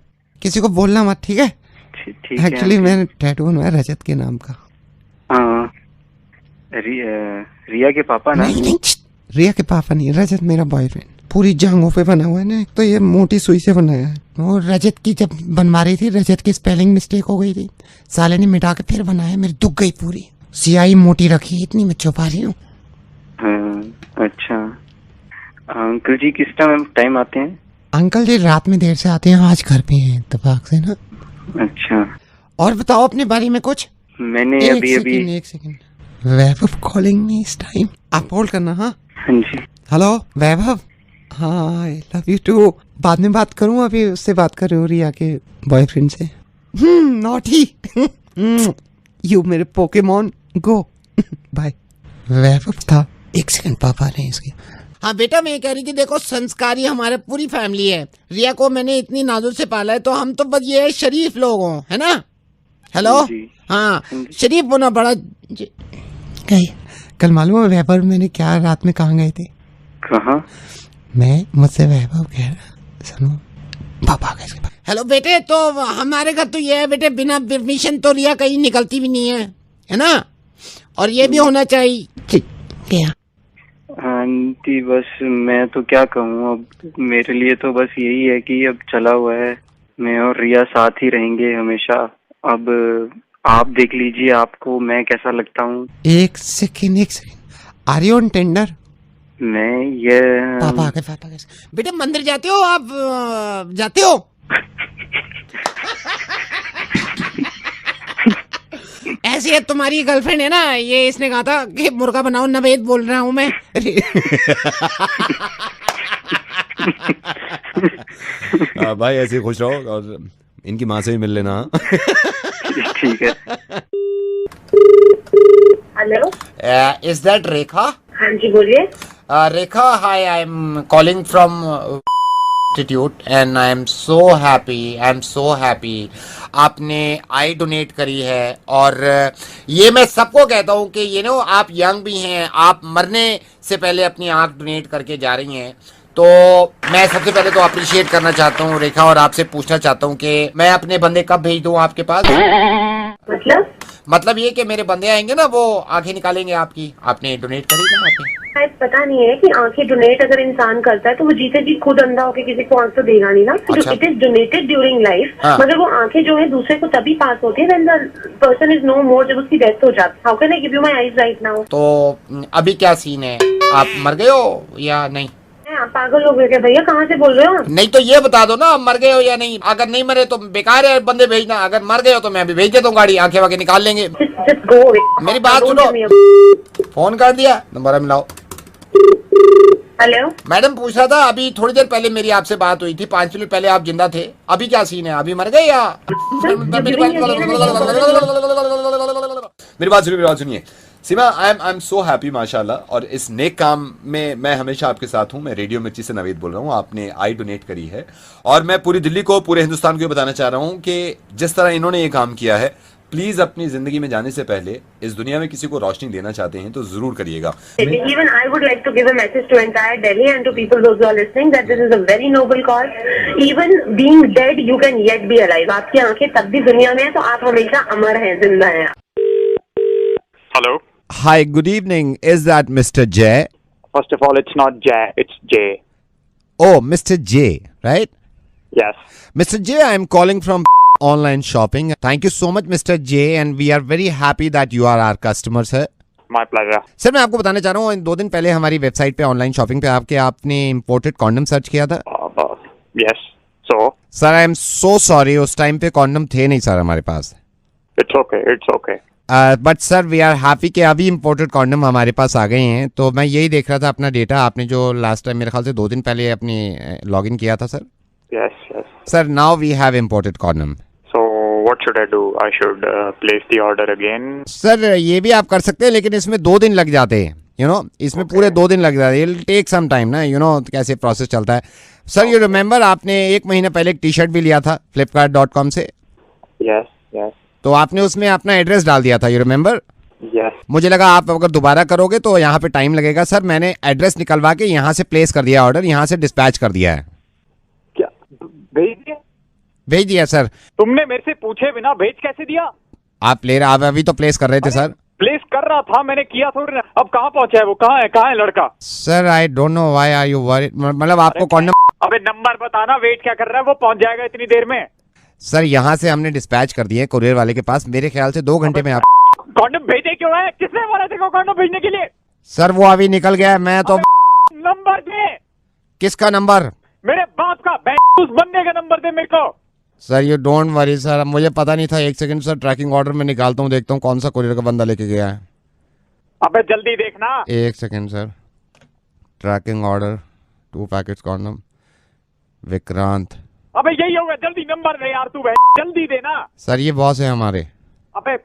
किसी को बोलना मत, ठीक है? एक्चुअली मैंने टैटू बनवाया रजत के नाम का। हाँ। रिया के पापा ना? नहीं, रिया के पापा नहीं, रजत मेरा बॉयफ्रेंड। पूरी जांघों पे बना हुआ है ना, तो ये मोटी सुई से बनाया है। वो रजत की जब बनवा रही थी, रजत की स्पेलिंग मिस्टेक हो गई थी, साले ने मिटा के फिर बनाया। मेरी दुख गई पूरी, सियाही मोटी रखी, इतनी मैं छुपा रही हूँ। अच्छा अंकल जी किस टाइम आते हैं? अंकल जी रात में देर से आते हैं, आज घर पे हैं इत्तेफाक से ना। अच्छा। और बताओ अपने बारे में कुछ। मैंने एक सेकंड। वैभव कॉलिंग मी इस टाइम, आप होल्ड करना। हाँ हाँ जी। हेलो वैभव। हाँ आई लव यू टू। बाद में बात करूँ, अभी उससे बात कर रही हूँ, रिया के बॉयफ्रेंड से। नॉटी। यू मेरे पोकेमॉन गो। बाय। वैभव था। एक सेकंड, पापा ने इसके। हाँ बेटा, मैं कह रही थी देखो, संस्कारी हमारे पूरी फैमिली है। रिया को मैंने इतनी नाजुक से पाला है, तो हम तो बस ये शरीफ लोग हों, है ना। हेलो। हाँ शरीफ होना बड़ा गई। कल मालूम है वैभव मैंने क्या रात में कहाँ गए थे? कहाँ? मैं मुझसे वैभव कह रहा, सुनो पापा कैसे। हेलो बेटे, तो हमारे घर तो ये है बेटे, बिना परमिशन तो रिया कहीं निकलती भी नहीं है ना। और ये भी होना चाहिए क्या? आंटी बस मैं तो क्या कहूँ, अब मेरे लिए तो बस यही है कि अब चला हुआ है, मैं और रिया साथ ही रहेंगे हमेशा। अब आप देख लीजिए आपको मैं कैसा लगता हूँ। एक second. Are you on tender? मैं ये पापा कैसे बेटे, मंदिर जाते हो आप? जाते हो? ऐसी है तुम्हारी गर्लफ्रेंड है ना, ये इसने कहा था कि मुर्गा बनाओ, नवेद बोल रहा हूँ मैं। भाई ऐसे खुश रहो और इनकी माँ से भी मिल लेना। ठीक है। Hello, is that Rekha? हाँ जी बोलिए। Rekha, hi, I am calling from institute and I am so happy आपने आई डोनेट करी है। और ये मैं सबको कहता हूँ कि ये नो आप यंग भी हैं, आप मरने से पहले अपनी आँख डोनेट करके जा रही हैं, तो मैं सबसे पहले तो अप्रिशिएट करना चाहता हूँ रेखा, और आपसे पूछना चाहता हूँ कि मैं अपने बंदे कब भेज दूँ आपके पास? मतलब ये कि मेरे बंदे आएंगे ना, वो आंखें निकालेंगे आपकी, आपने डोनेट करी ना आंखें। पता नहीं है कि आंखें डोनेट अगर इंसान करता है तो वो जीते जी खुद अंधा होकर किसी को आंख तो देगा नहीं ना। अच्छा। It is donated during life, हाँ। मगर वो आंखें जो है दूसरे को तभी पास होती है when the person is no more, जब उसकी डेथ हो जाती है। How can I give you my eyes right now? तो अभी क्या सीन है, आप मर गए हो या नहीं? आप पागल हो गए क्या भैया? कहाँ से बोल रहे हो? नहीं तो ये बता दो ना, आप मर गए हो या नहीं। अगर नहीं मरे तो बेकार है बंदे भेजना, अगर मर गए हो तो मैं अभी भेज देता हूँ गाड़ी, आंखें वाके निकाल लेंगे। मेरी बात सुनो, फोन कर दिया, नंबर मिलाओ। हेलो मैडम, पूछ रहा था अभी थोड़ी देर पहले मेरी आपसे बात हुई थी, 5 मिनट पहले आप जिंदा थे, अभी क्या सीन है, अभी मर गए या? मेरी बात सुनिए सीमा, आई एम सो हैप्पी माशाल्लाह, और इस नेक काम में मैं हमेशा आपके साथ हूं। मैं रेडियो मिर्ची से नवेद बोल रहा हूं, आपने आई डोनेट करी है, और मैं पूरी दिल्ली को, पूरे हिंदुस्तान को ये बताना चाह रहा हूं कि जिस तरह इन्होंने ये काम किया है, प्लीज अपनी जिंदगी में जाने से पहले इस दुनिया में किसी को रोशनी देना चाहते हैं तो जरूर करिएगा। Even I would like to give a message to entire Delhi and to people those who are listening that this is a very noble cause. Even being dead, you can yet be alive. आपकी आंखें तब भी दुनिया में है तो आप हमेशा अमर हैं, जिंदा हैं। Hello. Hi, good evening. Is that Mr. J? First of all, it's not J, it's J. Oh, Mr. J, right? Yes. Mr. J, I am calling from online shopping. Thank you so much, Mr. J, and we are very happy that you are our customer, sir. My pleasure. Sir मैं आपको बताना चाह रहा हूँ, 2 दिन पहले हमारी website पे ऑनलाइन शॉपिंग पे आपने इम्पोर्टेड कॉन्डम सर्च किया था। Yes. So? Sir I am so sorry, उस टाइम पे कॉन्डम थे नहीं सर हमारे पास। It's okay, it's okay. But sir we are happy कि अभी इम्पोर्टेड कॉन्डम हमारे पास आ गए हैं। तो मैं यही देख रहा था अपना डेटा, आपने जो लास्ट टाइम मेरे ख्याल से 2 दिन पहले अपनी लॉग इन किया था sir. Yes, yes. Sir now we have imported condom. So what should I do? I should place the order again? Sir ये भी आप कर सकते हैं, लेकिन इसमें 2 दिन लग जाते हैं, यू नो, इसमें पूरे 2 दिन लग जाते हैं। इट टेक सम टाइम ना, यू नो कैसे प्रोसेस चलता है। सर यू रिमेम्बर आपने 1 महीने पहले एक टी-शर्ट भी लिया था flipkart.com से? Yes, yes. तो आपने उसमें अपना एड्रेस डाल दिया था, यू रिमेम्बर? Yes. मुझे लगा आप अगर दोबारा करोगे तो यहाँ पे टाइम लगेगा। सर मैंने एड्रेस निकलवा के यहाँ से प्लेस कर दिया ऑर्डर, यहाँ से डिस्पैच कर दिया है। क्या भेज दिया? भेज दिया सर। तुमने मेरे से पूछे बिना भेज कैसे दिया? आप अभी तो प्लेस कर रहे थे सर। प्लेस कर रहा था, मैंने किया थोड़ी। अब कहाँ पहुंचा है वो? कहाँ है लड़का? Sir I don't know why are you worried, मतलब आपको कॉन्डम। अबे नंबर बताना, वेट क्या कर रहा है? वो पहुंच जाएगा इतनी देर में। सर यहाँ से हमने डिस्पैच कर दिए कुरियर वाले के पास, मेरे ख्याल से 2 घंटे में आप। कॉन्डम भेजे क्यों है? किसने बोला तेरे को कॉन्डम भेजने के लिए? सर वो अभी निकल गया है, मैं तो। नंबर दे। किसका नंबर? मेरे बाप का। उस बंदे का नंबर दे मेरे को। Sir you don't worry sir, मुझे पता नहीं था। 1 सेकंड सर, ट्रैकिंग ऑर्डर में निकालता हूँ, देखता हूँ कौन सा कुरियर का बंदा लेके गया है। अबे जल्दी देखना। 1 second sir. Tracking order 2 packets condom Vikrant. अबे यही होगा, जल्दी नंबर दे यार तू, जल्दी दे ना। सर ये बॉस है हमारे। अबे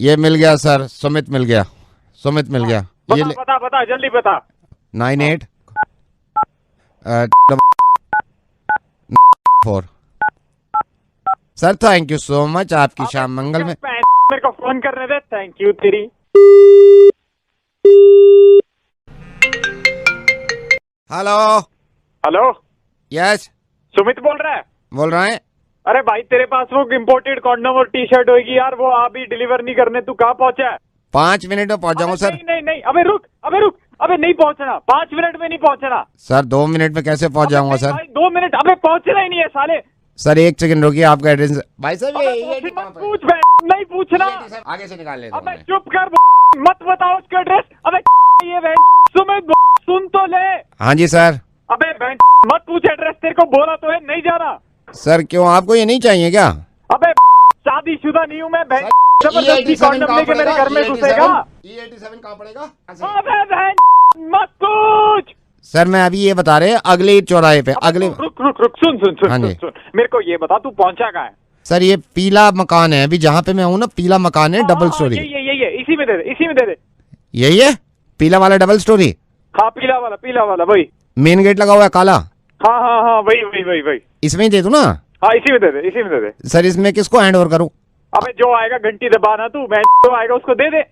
ये मिल गया सर, सुमित मिल गया, सुमित मिल गया। ये बता जल्दी बता। 98 4। Sir thank you so much, आपकी शाम मंगल में। मेरे को फोन करने दे, थैंक यू तेरी। हेलो हेलो, यस सुमित बोल रहा है? बोल रहे हैं। अरे भाई तेरे पास वो इम्पोर्टेड कॉन्डम और टी शर्ट होगी यार, वो अभी डिलीवर नहीं करने, तू कहाँ पहुंचा है? 5 मिनट में पहुंच जाऊंगा सर। नहीं, अबे रुक, अबे नहीं पहुंचना, 5 मिनट में नहीं पहुंचना सर। 2 मिनट में कैसे पहुंच जाऊंगा सर? 2 मिनट, अबे पहुंचना ही नहीं है साले। सर 1 सेकंड रुकिए, आपका एड्रेस। भाई साहब पूछ, नहीं पूछना, आगे से निकाल ले। अबे चुप कर, मत बताओ उसका एड्रेस। अबे ये सुमित सुन तो ले। हाँ जी सर। अबे मत पूछ एड्रेस, तेरे को बोला तो है नहीं जाना। सर क्यों, आपको ये नहीं चाहिए क्या? अबे शादीशुदा नहीं हूँ मैं, जबरदस्ती कॉन्डम लेके मेरे घर में घुसेगा। E87 कहाँ पड़ेगा? अबे मत पूछ। सर मैं अभी ये बता रहे हैं, अगले चौराहे पे। अगले रुक सुन, हाँ जी। सुन मेरे को ये बता, तू पहुंचा कहाँ है? सर ये पीला मकान है, अभी जहाँ पे मैं हूँ ना, पीला मकान है, डबल स्टोरी। ये इसी में दे दे। यही है पीला वाला डबल स्टोरी? हाँ पीला वाला वही। मेन गेट लगा हुआ है काला? हाँ वही। इसमें ही दे दूं ना? हाँ इसी में दे दे। सर इसमें किसको हैंड ओवर करूं? अबे जो आएगा घंटी दबाना तू, मैं जो आएगा उसको दे दे।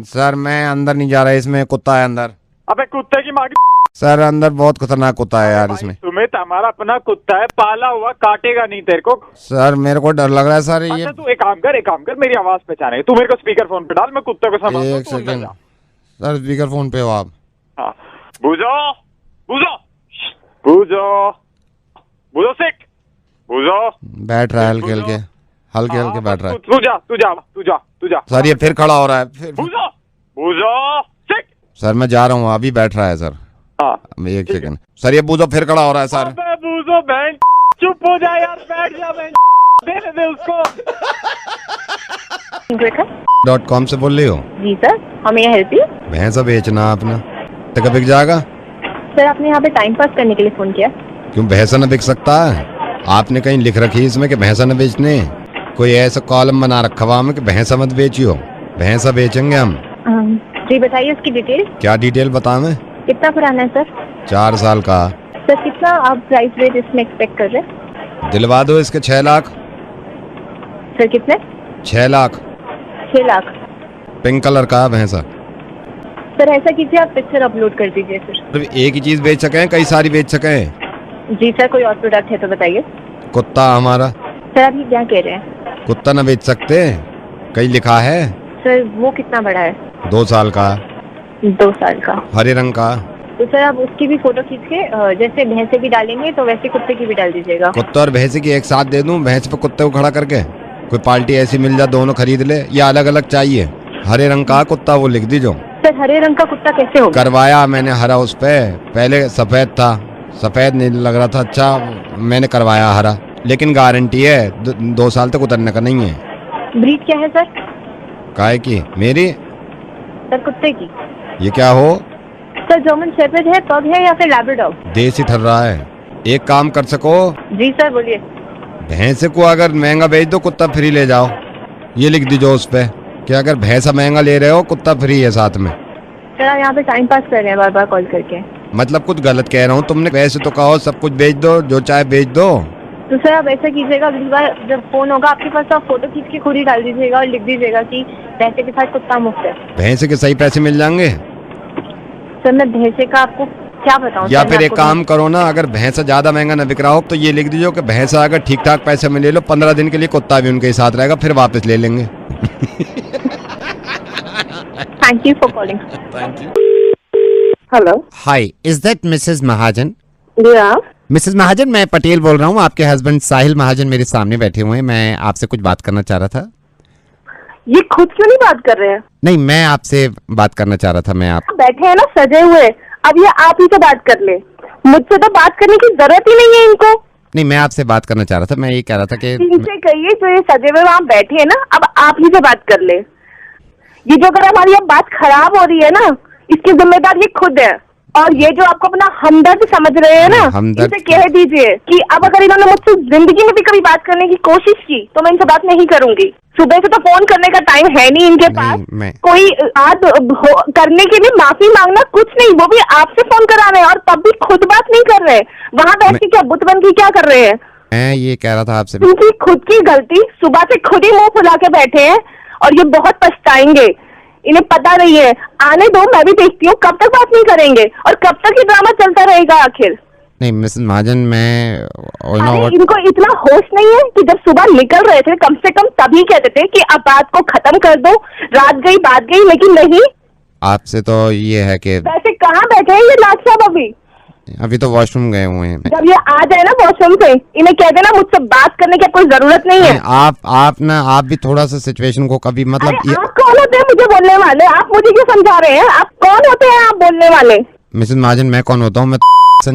सर मैं अंदर नहीं जा रहा, इसमें कुत्ता है अंदर। अबे कुत्ते की माँ की। सर अंदर बहुत खतरनाक कुत्ता है यार इसमें। सुमित हमारा अपना कुत्ता है, पाला हुआ, काटेगा नहीं तेरे को। सर मेरे को डर लग रहा है सर। ये तू एक काम कर, मेरी आवाज पहचाने, तू मेरे को स्पीकर फोन पे डाल, मैं कुत्ते को संभालता हूं। 1 सेकंड सर, स्पीकर फोन पे हो आप? हाँ बुझो सिक बुझो। बैठ रहा है हल्के हल्के बैठ रहा है। तू जा। सर ये फिर खड़ा हो रहा है फिर। बुझो सिक। सर मैं जा रहा हूँ, अभी बैठ रहा है सर। हाँ 1 सेकंड सर, ये बूझो फिर खड़ा हो रहा है सर। बूझो बहन, चुप हो जा यार, बैठ जा बहन, दे उसको। .com से बोल रही हो? जी सर, हमें हेल्प यू। भैंसा बेचना आपने तो कब बिक जाएगा? सर आपने यहाँ पे टाइम पास करने के लिए फोन किया? क्यों भैंसा न बिक सकता है? आपने कहीं लिख रखी है इसमें कि भैंसा न बेचने? कोई ऐसा कॉलम बना रखा हुआ हमें कि भैंसा मत बेचियो? भैंसा बेचेंगे हम। जी बताइए उसकी डिटेल। क्या डिटेल बताएं? कितना पुराना है सर? 4 साल का। सर कितना आप प्राइस रेट इसमें एक्सपेक्ट कर रहे हैं? दिलवा दो इसके 6 लाख। सर कितने? 6 लाख। 6 लाख। पिंक कलर का भैंसा। सर ऐसा कीजिए, आप पिक्चर अपलोड कर दीजिए फिर। एक ही चीज बेच सकें, कई सारी बेच सकें? जी सर, कोई और प्रोडक्ट है तो बताइए। कुत्ता हमारा। सर आप ये क्या कह रहे हैं? कुत्ता न बेच सकते, कहीं लिखा है। सर वो कितना बड़ा है? 2 साल का। 2 साल का, हरे रंग का। तो सर आप उसकी भी फोटो खींच के, जैसे भैंसे की डालेंगे तो वैसे कुत्ते की भी डाल दीजिएगा। कुत्ता और भैंसे की एक साथ दे दूं, भैंस पे कुत्ते को खड़ा करके? कोई पार्टी ऐसी मिल जाए दोनों खरीद ले, या अलग अलग चाहिए? हरे रंग का कुत्ता वो लिख दीजो। सर हरे रंग का कुत्ता कैसे होगा? करवाया मैंने हरा उस पे, पहले सफेद था, सफेद नहीं लग रहा था अच्छा, मैंने करवाया हरा, लेकिन गारंटी है 2 साल तक उतरने का नहीं है। ब्रीड क्या है सर? काहे की? मेरी? सर कुत्ते की। ये क्या हो? सर जर्मन शेफर्ड है, पग है या फिर लैब्राडोर? देसी ठर रहा है। एक काम कर सको? जी सर बोलिए। भैंसे को अगर महंगा बेच दो, कुत्ता फ्री ले जाओ, ये लिख दीजो उस पे कि अगर भैंसा महंगा ले रहे हो कुत्ता फ्री है साथ में। सर आप यहाँ पे टाइम पास कर रहे हैं बार बार कॉल करके। मतलब कुछ गलत कह रहा हूँ? तुमने वैसे तो कहो सब कुछ बेच दो, जो चाहे बेच दो। तो सर आप ऐसा कीजिएगा, अगली बार जब फोन होगा आपके पास तो आप फोटो खींच के खुद ही डाल दीजिएगा और लिख दीजिएगा कि भैंसे के साथ कुत्ता मुफ्त है। भैंसे के सही पैसे मिल जाएंगे? सर मैं भैंसे का आपको क्या बताऊं? या फिर एक काम करो ना, अगर भैंसा ज्यादा महंगा न बिक रहा हो तो ये लिख दीजिए कि भैंसा अगर ठीक ठाक पैसे में ले लो, 15 दिन के लिए कुत्ता भी उनके साथ रहेगा, फिर वापस ले लेंगे। Thank you for calling. Thank you. Hello, hi, is that Mrs Mahajan? या मिसेस महाजन, मैं पटेल बोल रहा हूँ। आपके हस्बैंड साहिल महाजन मेरे सामने बैठे हुए हैं, मैं आपसे कुछ बात करना चाह रहा था। ये खुद क्यों नहीं बात कर रहे हैं? नहीं, मैं आपसे बात करना चाह रहा था। मैं आप बैठे हैं ना सजे हुए, अब ये आप ही से बात कर ले, मुझसे तो बात करने की जरूरत ही नहीं है इनको। नहीं, मैं आपसे बात करना चाह रहा था। मैं ये कह रहा था कि इनसे कहिए जो ये सजे हुए वहाँ बैठे हैं ना, अब आप ही से बात कर ले। ये जो अगर हमारी अब बात खराब हो रही है ना, इसकी जिम्मेदार ये खुद है। और ये जो आपको अपना हमदर्द समझ रहे हैं ना, हमदर्द इसे कह दीजिए कि अब अगर इन्होंने मुझसे जिंदगी में भी कभी बात करने की कोशिश की तो मैं इनसे बात नहीं करूंगी। सुबह से तो फोन करने का टाइम है नहीं इनके पास। कोई बात करने के लिए माफी मांगना कुछ नहीं, वो भी आपसे फोन करा रहे हैं और तब भी खुद बात नहीं कर रहे। वहां बैठ के क्या बुत बन के क्या कर रहे हैं? मैं ये कह रहा था आपसे, उनकी खुद की गलती, सुबह से खुद ही मुंह फुला के बैठे हैं और ये बहुत पछताएंगे। इन्हें पता नहीं है, आने दो, मैं भी देखती हूँ कब तक बात नहीं करेंगे और कब तक ये ड्रामा चलता रहेगा आखिर। नहीं मिसेस महाजन, मैं इनको इतना होश नहीं है कि जब सुबह निकल रहे थे कम से कम तभी कहते थे कि अब बात को खत्म कर दो, रात गई बात गई, लेकिन नहीं। आपसे तो ये है कि वैसे कहाँ बैठे हैं ये लाट साहब? अभी तो वॉशरूम गए हुए हैं। जब ये आ जाए ना वॉशरूम से, इन्हें कह देना मुझसे बात करने की कोई जरूरत नहीं है। आप भी थोड़ा सा सिचुएशन को कभी मतलब आप कौन होते हैं मुझे बोलने वाले? आप मुझे क्यों समझा रहे हैं? आप कौन होते हैं आप बोलने वाले? मिसेस महाजन, मैं कौन होता हूँ? मैं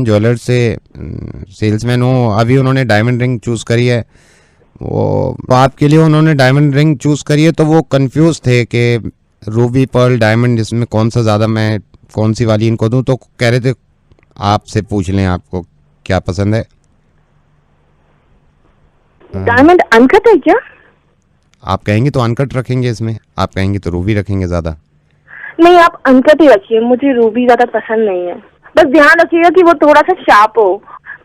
ज्वेलर्स से सेल्समैन हूँ। अभी उन्होंने डायमंड रिंग चूज करी है, वो आपके लिए उन्होंने डायमंड रिंग चूज करी है, तो वो कंफ्यूज थे कि रूबी पर्ल डायमंड इसमें कौन सा ज्यादा, मैं कौन सी वाली इनको दूं, तो कह रहे थे आपसे पूछ लें आपको क्या पसंद है। डायमंड अनकट है क्या? आप कहेंगे तो अनकट रखेंगे इसमें, आप कहेंगे तो रूबी रखेंगे ज्यादा। नहीं, आप अनकट ही रखिए, मुझे रूबी ज्यादा पसंद नहीं है। बस ध्यान रखिएगा कि वो थोड़ा सा शार्प हो।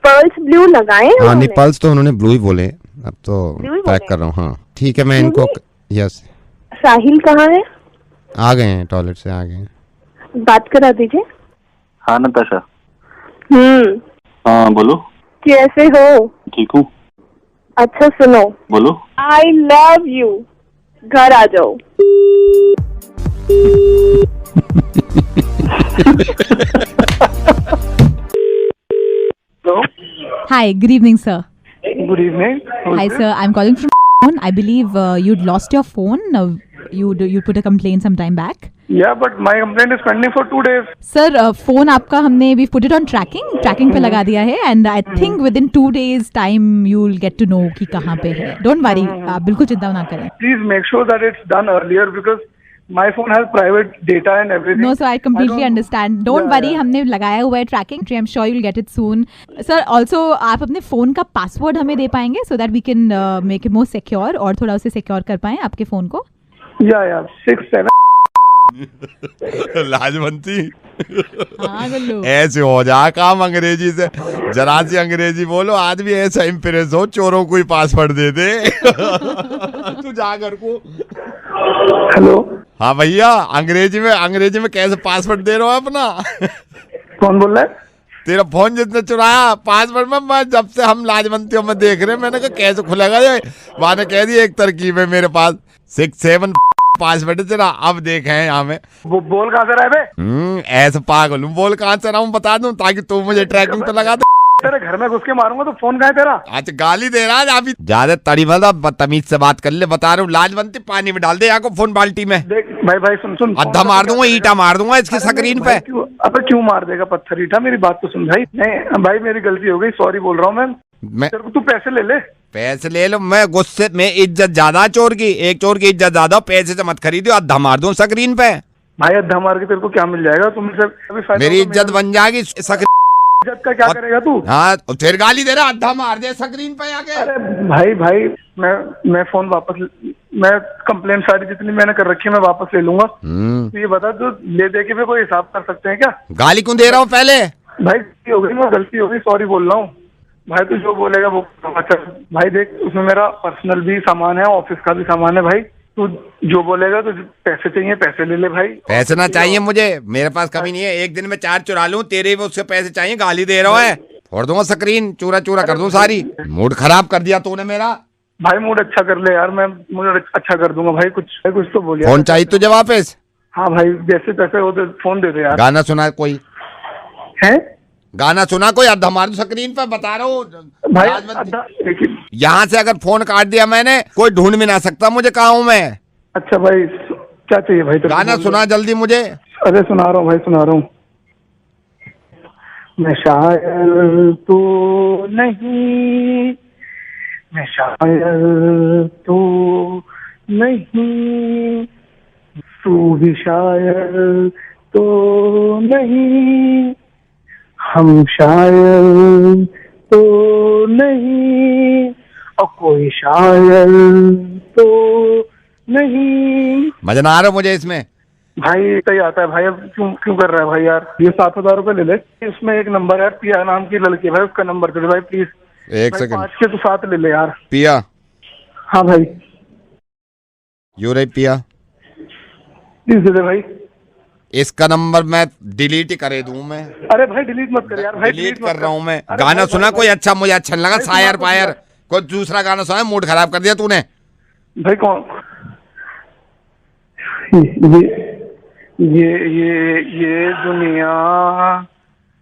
पर्ल्स ब्लू लगाए? हाँ नहीं, पर्ल्स तो उन्होंने ब्लू ही बोले, अब तो पैक कर रहा हूँ। हाँ ठीक है, मैं इनको यस। साहिल कहाँ है? आ गए हैं, टॉयलेट से आ गए हैं। बात करा दीजिए। हाँ नताशा। हाँ बोलो। कैसे हो? ठीक हूँ। अच्छा सुनो, बोलो। आई लव यू, घर आ जाओ। Hi, good evening, sir. Good evening. Hi, sir. I'm calling from phone. I believe you'd lost your phone. You put a complaint some time back. Yeah, but my complaint is pending for 2 days. Sir, phone आपका हमने we put it on tracking पे लगा दिया है, and I think within 2 days time you'll get to know कि कहाँ पे है. Don't worry, आप बिल्कुल चिंता ना करें. Please make sure that it's done earlier because my phone has private data and everything. No, sir, I completely understand. Don't worry, हमने लगाया हुआ है tracking. I'm sure you'll get it soon. Sir, also आप अपने phone का password हमें दे पाएंगे so that we can make it more secure और थोड़ा उसे secure कर पाएं आपके phone को. Yeah, 6 7. लाजवंती ऐसे हो जा काम अंग्रेजी से, जरा सी अंग्रेजी बोलो, आदमी ऐसा इम्प्रेस हो, चोरों को ही पासवर्ड दे दे। तू जा घर को। हेलो। हाँ भैया, अंग्रेजी में कैसे पासवर्ड दे रहे हो अपना? कौन बोल रहा है? तेरा फोन जितने चुराया पासवर्ड में, मैं जब से हम लाजवंतियों में देख रहे हैं, मैंने कहा कैसे खुलेगा ये? वहां ने कह दी एक तरकीब है मेरे पास, 6 7 पासवर्ड तेरा। अब देखे हैं यहाँ में। वो बोल कहाँ से रहा है बे? ऐसा पागल हूँ, बोल कहाँ से रहा हूँ बता दूं ताकि तू मुझे ट्रैकिंग पे लगा दे। तेरे घर में घुस के मारूंगा तो फोन कहाँ है तेरा? अच्छा गाली दे रहा है अभी, ज्यादा तड़ी वाला बदतमीज से बात कर ले, बता रहा हूँ। लाजवंती पानी में डाल दे यहाँ को, फोन बाल्टी में। देख भाई सुन अद्धा मार दूंगा, ईटा मार दूंगा इसकी स्क्रीन पे। अबे क्यों मार देगा पत्थर ईटा? मेरी बात तो सुन भाई। नहीं भाई, मेरी गलती हो गई, सॉरी बोल रहा हूँ मैं। तेरे को तू पैसे ले ले। पैसे ले लो, मैं गुस्से में, इज्जत ज्यादा चोर की, एक चोर की इज्जत ज्यादा, पैसे से मत खरीदो, अद्धा मार दूं स्क्रीन पे। भाई अद्धा मार के तेरे को क्या मिल जाएगा? तुमसे मेरी इज्जत बन जाएगी। इज्जत का क्या करेगा तू? हाँ फिर गाली दे रहा, अद्धा मार दे स्क्रीन पे आके। अरे भाई मैं फोन वापस, मैं कंप्लेंट सारी जितनी मैंने कर रखी है मैं वापस ले लूंगा। तो ये बता, तू ले दे के भी कोई हिसाब कर सकते हैं क्या? गाली क्यों दे रहा हूँ पहले? भाई गलती हो गई, सॉरी बोल रहा हूँ भाई। तू जो बोलेगा वो। अच्छा भाई देख, उसमें मेरा पर्सनल भी सामान है, ऑफिस का भी सामान है भाई। तू जो बोलेगा, तो पैसे चाहिए पैसे ले ले भाई। पैसे ना चाहिए मुझे, मेरे पास कभी नहीं है। एक दिन में 4 चुरा लूं, तेरे भी उससे पैसे चाहिए। गाली दे रहा है, फोड़ दूंगा स्क्रीन, चूरा कर दूं सारी। मूड खराब कर दिया तूने मेरा। भाई मूड अच्छा कर ले यार, मैं मूड अच्छा कर दूंगा भाई। कुछ तो बोलिए। फोन चाहिए तुझे वापस? हाँ भाई, जैसे तैसे हो तो फोन दे दे यार। गाना सुना कोई है? गाना सुना कोई? अद्धा मार दो स्क्रीन पर, बता रहा हूँ भाई। यहाँ से अगर फोन काट दिया मैंने, कोई ढूंढ भी ना सकता मुझे कहाँ हूँ मैं। अच्छा भाई, क्या चाहिए भाई? गाना सुना जल्दी मुझे। अरे सुना रहा हूँ भाई, सुना रहा हूँ। मैं शायर तो नहीं, मैं शायर तो नहीं, तू भी शायर तो नहीं, हम शायर तो नहीं और कोई शायर तो नहीं। मजा ना आ रहा मुझे इसमें भाई सही आता है भाई। अब क्यों क्यों कर रहा है भाई यार? ये 7,000 रुपए ले ले। इसमें एक नंबर है पिया नाम की लड़की भाई, उसका नंबर दे दे भाई प्लीज। एक सेकंड। 5 के तो 7 ले ले यार। पिया? हाँ भाई। यू रही पिया? प्लीज दे दे भाई। इसका नंबर मैं डिलीट ही करे दूं मैं? अरे भाई डिलीट मत कर यार भाई। डिलीट कर रहा हूँ मैं। गाना सुना कोई अच्छा? मुझे अच्छा लगा शायर पायर। कोई दूसरा गाना सुना? मूड खराब कर दिया तूने भाई। कौन?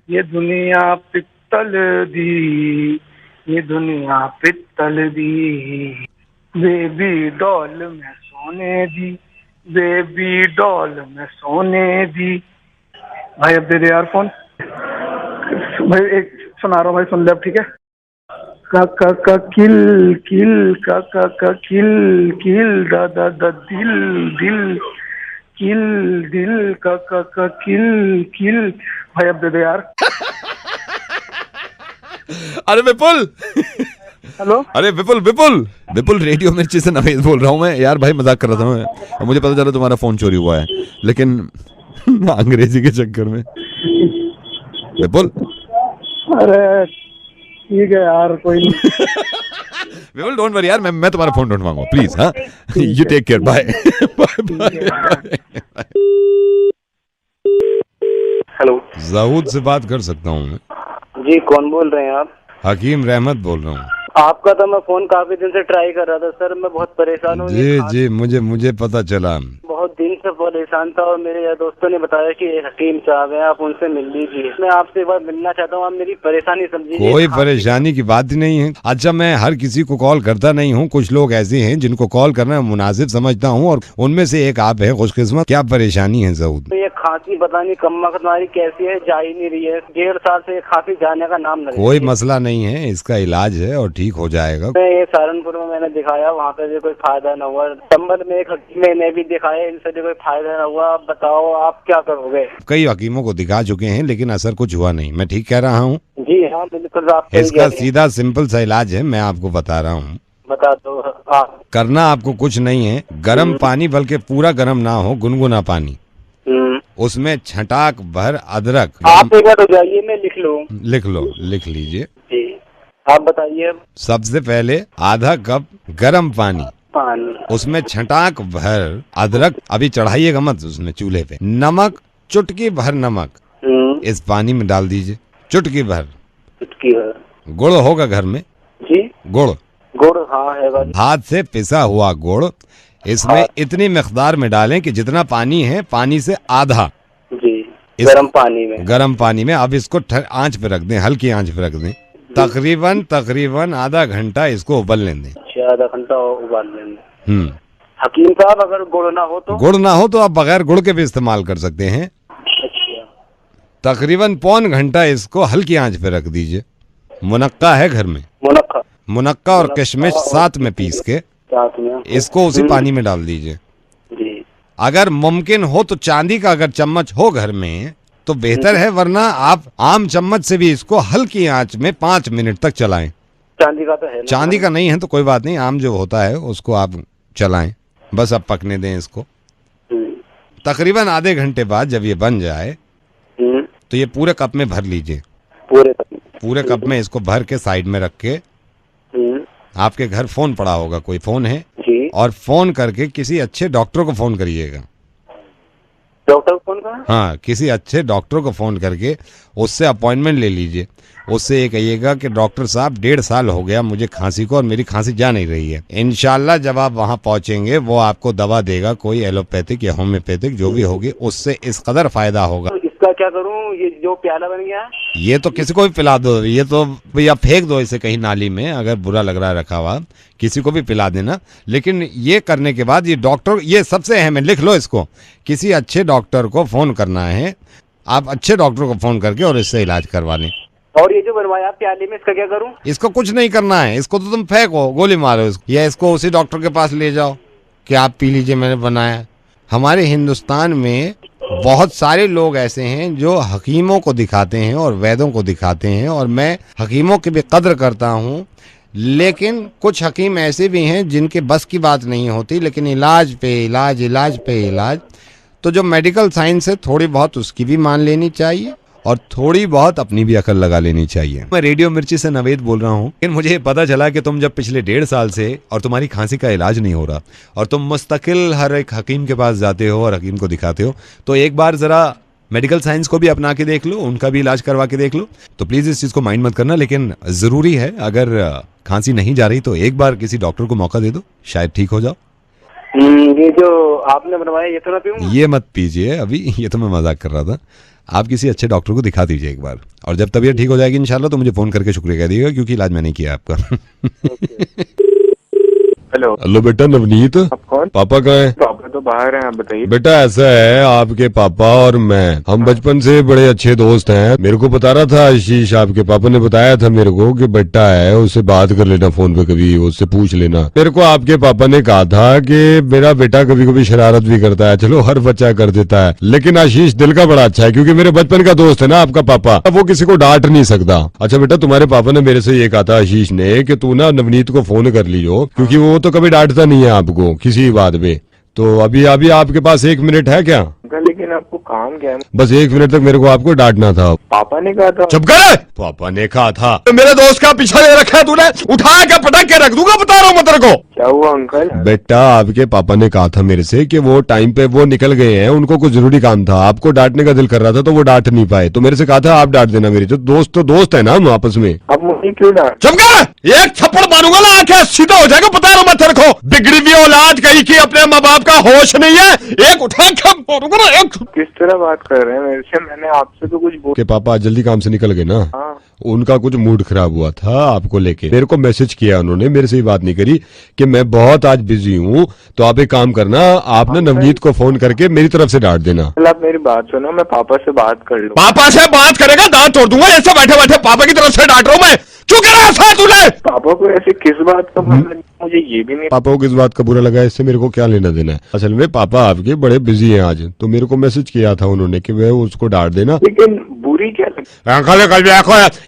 ये दुनिया पित्तल दी, ये दुनिया पित्तल दी, बेबी डॉल में सोने दी, बेबी डॉल में सोने दी। भाई अब दे दे यार फोन भाई। एक सुना रहा हूँ भाई, सुन ले अब ठीक है। का किल किल का किल किल दा दा दा दिल दिल किल दिल का किल किल। भाई अब दे दे यार। अरे विपुल। हेलो। अरे विपुल रेडियो मिर्ची से नवेद बोल रहा हूँ मैं यार। भाई मजाक कर रहा था मैं। मुझे पता चला तुम्हारा फोन चोरी हुआ है, लेकिन अंग्रेजी के चक्कर में। विपुल। अरे ठीक है यार, कोई नहीं। विपुल डोंट वरी यार, मैं तुम्हारा फोन ढूंढवाऊंगा प्लीज। हाँ you take care. Bye bye. Hello, जाऊद से बात कर सकता हूँ मैं? जी कौन बोल रहे हैं आप? हकीम रहमत बोल रहा हूँ। आपका तो मैं फोन काफी दिन से ट्राई कर रहा था सर। मैं बहुत परेशान हूँ। जी मुझे पता चला। बहुत दिन से परेशान था और मेरे यार दोस्तों ने बताया कि हकीम साहब हैं, आप उनसे मिल लीजिए। मैं आपसे एक बार मिलना चाहता हूँ, आप मेरी परेशानी समझिए। कोई परेशानी की बात ही नहीं है। अच्छा मैं हर किसी को कॉल करता नहीं हूँ, कुछ लोग ऐसे हैं जिनको कॉल करना मुनासिब समझता हूँ और उनमें से एक आप है खुशकिस्मत। क्या परेशानी है जाऊद? तो ये खांसी पता नहीं कम तुम्हारी कैसी है, जा ही नहीं रही है। 1.5 साल से खांसी जाने का नाम नहीं। कोई मसला नहीं है, इसका इलाज है और ठीक हो जाएगा। मैं ये सहारनपुर में मैंने दिखाया, वहाँ पे भी कोई फायदा न हुआ। संबल में एक हकीम ने भी दिखाया, इनसे भी कोई फायदा न हुआ। आप बताओ आप क्या करोगे? कई हकीमों को दिखा चुके हैं लेकिन असर कुछ हुआ नहीं। मैं ठीक कह रहा हूँ? जी हाँ बिल्कुल। आप इसका सीधा सिंपल सा इलाज है, मैं आपको बता रहा हूँ। बता दो। करना आपको कुछ नहीं है। गर्म पानी, बल्कि पूरा गर्म ना हो, गुनगुना पानी, उसमें छटाक भर अदरक। आप एक बार हो जाइए, मैं लिख लीजिए। आप बताइए। सबसे पहले आधा कप गर्म पानी, उसमें छटाक भर अदरक। अभी चढ़ाइएगा मत उसमें चूल्हे पे। नमक, चुटकी भर नमक इस पानी में डाल दीजिए। चुटकी भर। गुड़ होगा घर में? जी गुड़ हाँ है। हाथ से पिसा हुआ गुड़ इसमें इतनी मिकदार में डालें कि जितना पानी है पानी से आधा। जी गर्म पानी में। अब इसको आंच पे रख दें, हल्की आंच पे रख दें। तकरीबन आधा घंटा इसको उबलने दें। आधा घंटा उबालने दें। हकीम साहब अगर गुड़ ना हो तो आप बगैर गुड़ के भी इस्तेमाल कर सकते हैं। तकरीबन पौन घंटा इसको हल्की आंच पे रख दीजिए। मुनक्का है घर में? मुनक्का और किशमिश साथ में पीस के इसको उसी पानी में डाल दीजिए। अगर मुमकिन हो तो चांदी का अगर चम्मच हो घर में तो बेहतर है, वरना आप आम चम्मच से भी इसको हल्की आंच में 5 मिनट तक चलाएं। चांदी का तो है ना? चांदी का नहीं है तो कोई बात नहीं, आम जो होता है उसको आप चलाएं। बस अब पकने दें इसको। तकरीबन आधे घंटे बाद जब ये बन जाए तो ये पूरे कप में भर लीजिए। पूरे कप में इसको भर के साइड में रख के, आपके घर फोन पड़ा होगा, कोई फोन है? और फोन करके किसी अच्छे डॉक्टर को फोन करिएगा। डॉक्टर को फोन करें? हाँ, किसी अच्छे डॉक्टर को फोन करके उससे अपॉइंटमेंट ले लीजिए। उससे ये कहिएगा कि डॉक्टर साहब 1.5 साल हो गया मुझे खांसी को और मेरी खांसी जा नहीं रही है। इंशाल्लाह जब आप वहाँ पहुँचेंगे वो आपको दवा देगा, कोई एलोपैथिक या होम्योपैथिक जो भी होगी, उससे इस कदर फायदा होगा। इसका क्या करूँ? ये जो प्याला बन गया ये तो किसी को भी पिला दो। ये तो भैया फेंक दो इसे कहीं नाली में, अगर बुरा लग रहा है रखा हुआ, किसी को भी पिला देना। लेकिन ये करने के बाद ये डॉक्टर, ये सबसे अहम है, लिख लो इसको, किसी अच्छे डॉक्टर को फोन करना है। आप अच्छे डॉक्टर को फोन करके और इससे इलाज करवा लें। और ये जो बनवाया प्याले में, इसका क्या करूं? इसको कुछ नहीं करना है, इसको तो तुम फेंको, गोली मारो इसको, या इसको उसी डॉक्टर के पास ले जाओ कि आप पी लीजिए, मैंने बनाया। हमारे हिंदुस्तान में बहुत सारे लोग ऐसे हैं जो हकीमों को दिखाते हैं और वैद्यों को दिखाते हैं, और मैं हकीमों की भी कद्र करता हूँ, लेकिन कुछ हकीम ऐसे भी हैं जिनके बस की बात नहीं होती, लेकिन इलाज पे इलाज, इलाज पे इलाज। तो जो मेडिकल साइंस है थोड़ी बहुत उसकी भी मान लेनी चाहिए और थोड़ी बहुत अपनी भी अकल लगा लेनी चाहिए। मैं रेडियो मिर्ची से नवेद बोल रहा हूँ, लेकिन मुझे पता चला कि तुम जब पिछले 1.5 साल से और तुम्हारी खांसी का इलाज नहीं हो रहा और तुम मुस्तकिल हर एक हकीम के पास जाते हो और हकीम को दिखाते हो, तो एक बार जरा मेडिकल साइंस को भी अपना के देख लो, उनका भी इलाज करवा के देख लो। तो प्लीज इस चीज को माइंड मत करना, लेकिन जरूरी है अगर खांसी नहीं जा रही तो एक बार किसी डॉक्टर को मौका दे दो, शायद ठीक हो जाओ। ये जो आपने बनवाया ये तो ना पीऊं? ये मत पीजिए अभी, ये तो मैं मजाक कर रहा था। आप किसी अच्छे डॉक्टर को दिखा दीजिए एक बार, और जब तबीयत ठीक हो जाएगी इंशाल्लाह तो मुझे फोन करके शुक्रिया कह दीजिएगा, क्योंकि इलाज मैंने किया आपका। हेलो हेलो बेटा नवनीत, आप कौन? पापा कहाँ है? पापा तो बाहर हैं, आप बताइए। बेटा ऐसा है, आपके पापा और मैं हम बचपन से बड़े अच्छे दोस्त हैं। मेरे को बता रहा था आशीष, आपके पापा ने बताया था मेरे को कि बेटा है उससे बात कर लेना फोन पे, कभी उससे पूछ लेना। मेरे को आपके पापा ने कहा था कि मेरा बेटा कभी कभी शरारत भी करता है, चलो हर बच्चा कर देता है, लेकिन आशीष दिल का बड़ा अच्छा है, क्योंकि मेरे बचपन का दोस्त है ना आपका पापा, वो किसी को डांट नहीं सकता। अच्छा बेटा तुम्हारे पापा ने मेरे से ये कहा था आशीष ने कि तू ना नवनीत को फोन कर लीजिए, क्योंकि वो तो कभी डांटता नहीं है आपको किसी बात पे। तो अभी आपके पास 1 मिनट है क्या? लेकिन आपको काम क्या है? बस 1 मिनट तक मेरे को आपको डांटना था। पापा ने कहा था। चुप कर, पापा ने कहा था। तो मेरे दोस्त का पीछा ले रखा है तूने, उठा के पटक के रख दूंगा, बता रहा हूँ मैं तेरे को। क्या हुआ अंकल? बेटा आपके पापा ने कहा था मेरे से कि वो टाइम पे वो निकल गए हैं, उनको कुछ जरूरी काम था, आपको डांटने का दिल कर रहा था तो वो डांट नहीं पाए, तो मेरे से कहा था आप डांट देना। मेरी तो दोस्त है ना हम आपस में। अब मुझे क्यों डांट? चुप कर, एक थप्पड़ मारूंगा ना आंखें सीधा हो जाएगा, बता रहा हूँ मैं तेरे को। बिगड़ी हुई औलाद कहीं की, अपने माँ बाप का होश नहीं है, एक उठा के मारूंगा ना एक। किस तरह बात कर रहे हैं मेरे से? मैंने आपसे तो कुछ के पापा जल्दी काम से निकल गए ना। हाँ। उनका कुछ मूड खराब हुआ था आपको लेके, मेरे को मैसेज किया उन्होंने, मेरे से ही बात नहीं करी कि मैं बहुत आज बिजी हूँ, तो आप एक काम करना, आप ना नवनीत को फोन करके मेरी तरफ से डांट देना। आप मेरी बात सुनो, मैं पापा से बात कर लूँ। पापा से बात करेगा दांत तोड़ दूंगा, ऐसे बैठे बैठे पापा की तरफ से डांट रहा हूँ मैं। क्यों कर रहा था तूने? पापा को ऐसे किस बात का मुझे ये भी नहीं। पापा को किस बात का बुरा लगा, इससे मेरे को क्या लेना देना है। असल में पापा आपके बड़े बिजी हैं आज, तो मेरे को मैसेज किया था उन्होंने कि वह उसको डांट देना। लेकिन बुरी क्या लगी?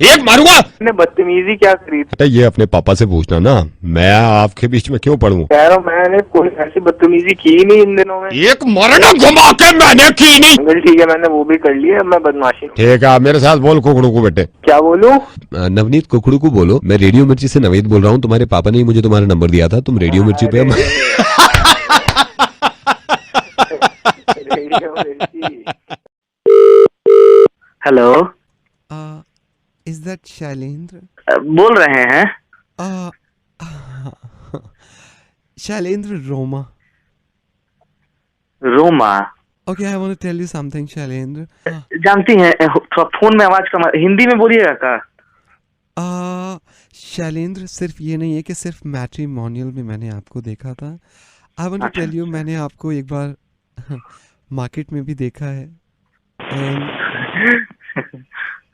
एक मारूंगा। मैंने बदतमीजी क्या करी थी? ये अपने पापा से पूछना ना, मैं आपके बीच में क्यों पढ़ूं? कह रहा हूँ मैंने कोई ऐसी बदतमीजी की नहीं इन दिनों में। एक मरना घुमा के मैंने की नहीं। अंकल ठीक है, मैंने वो भी कर लिया, अब मैं बदमाशी। ठीक है, आप मेरे साथ बोल कुकड़ू को बेटे। क्या बोलूं? नवनीत कुकड़ू को बोलो, मैं रेडियो मिर्ची से नवेद बोल रहा हूँ, तुम्हारे पापा ने मुझे तुम्हारा नंबर दिया था, तुम रेडियो मिर्ची पे। Hello, is that Shailendra? बोल रहे हैं? Shailendra Roma. Roma? Okay, I want to tell you something Shailendra. जानती हैं, थोड़ा फोन में आवाज कम, हिंदी में बोलिएगा का? शैलेंद्र सिर्फ ये नहीं है कि सिर्फ मैट्रिमोनियल में मैंने आपको देखा था। I want to tell you, मैंने आपको एक बार मार्केट में भी देखा है।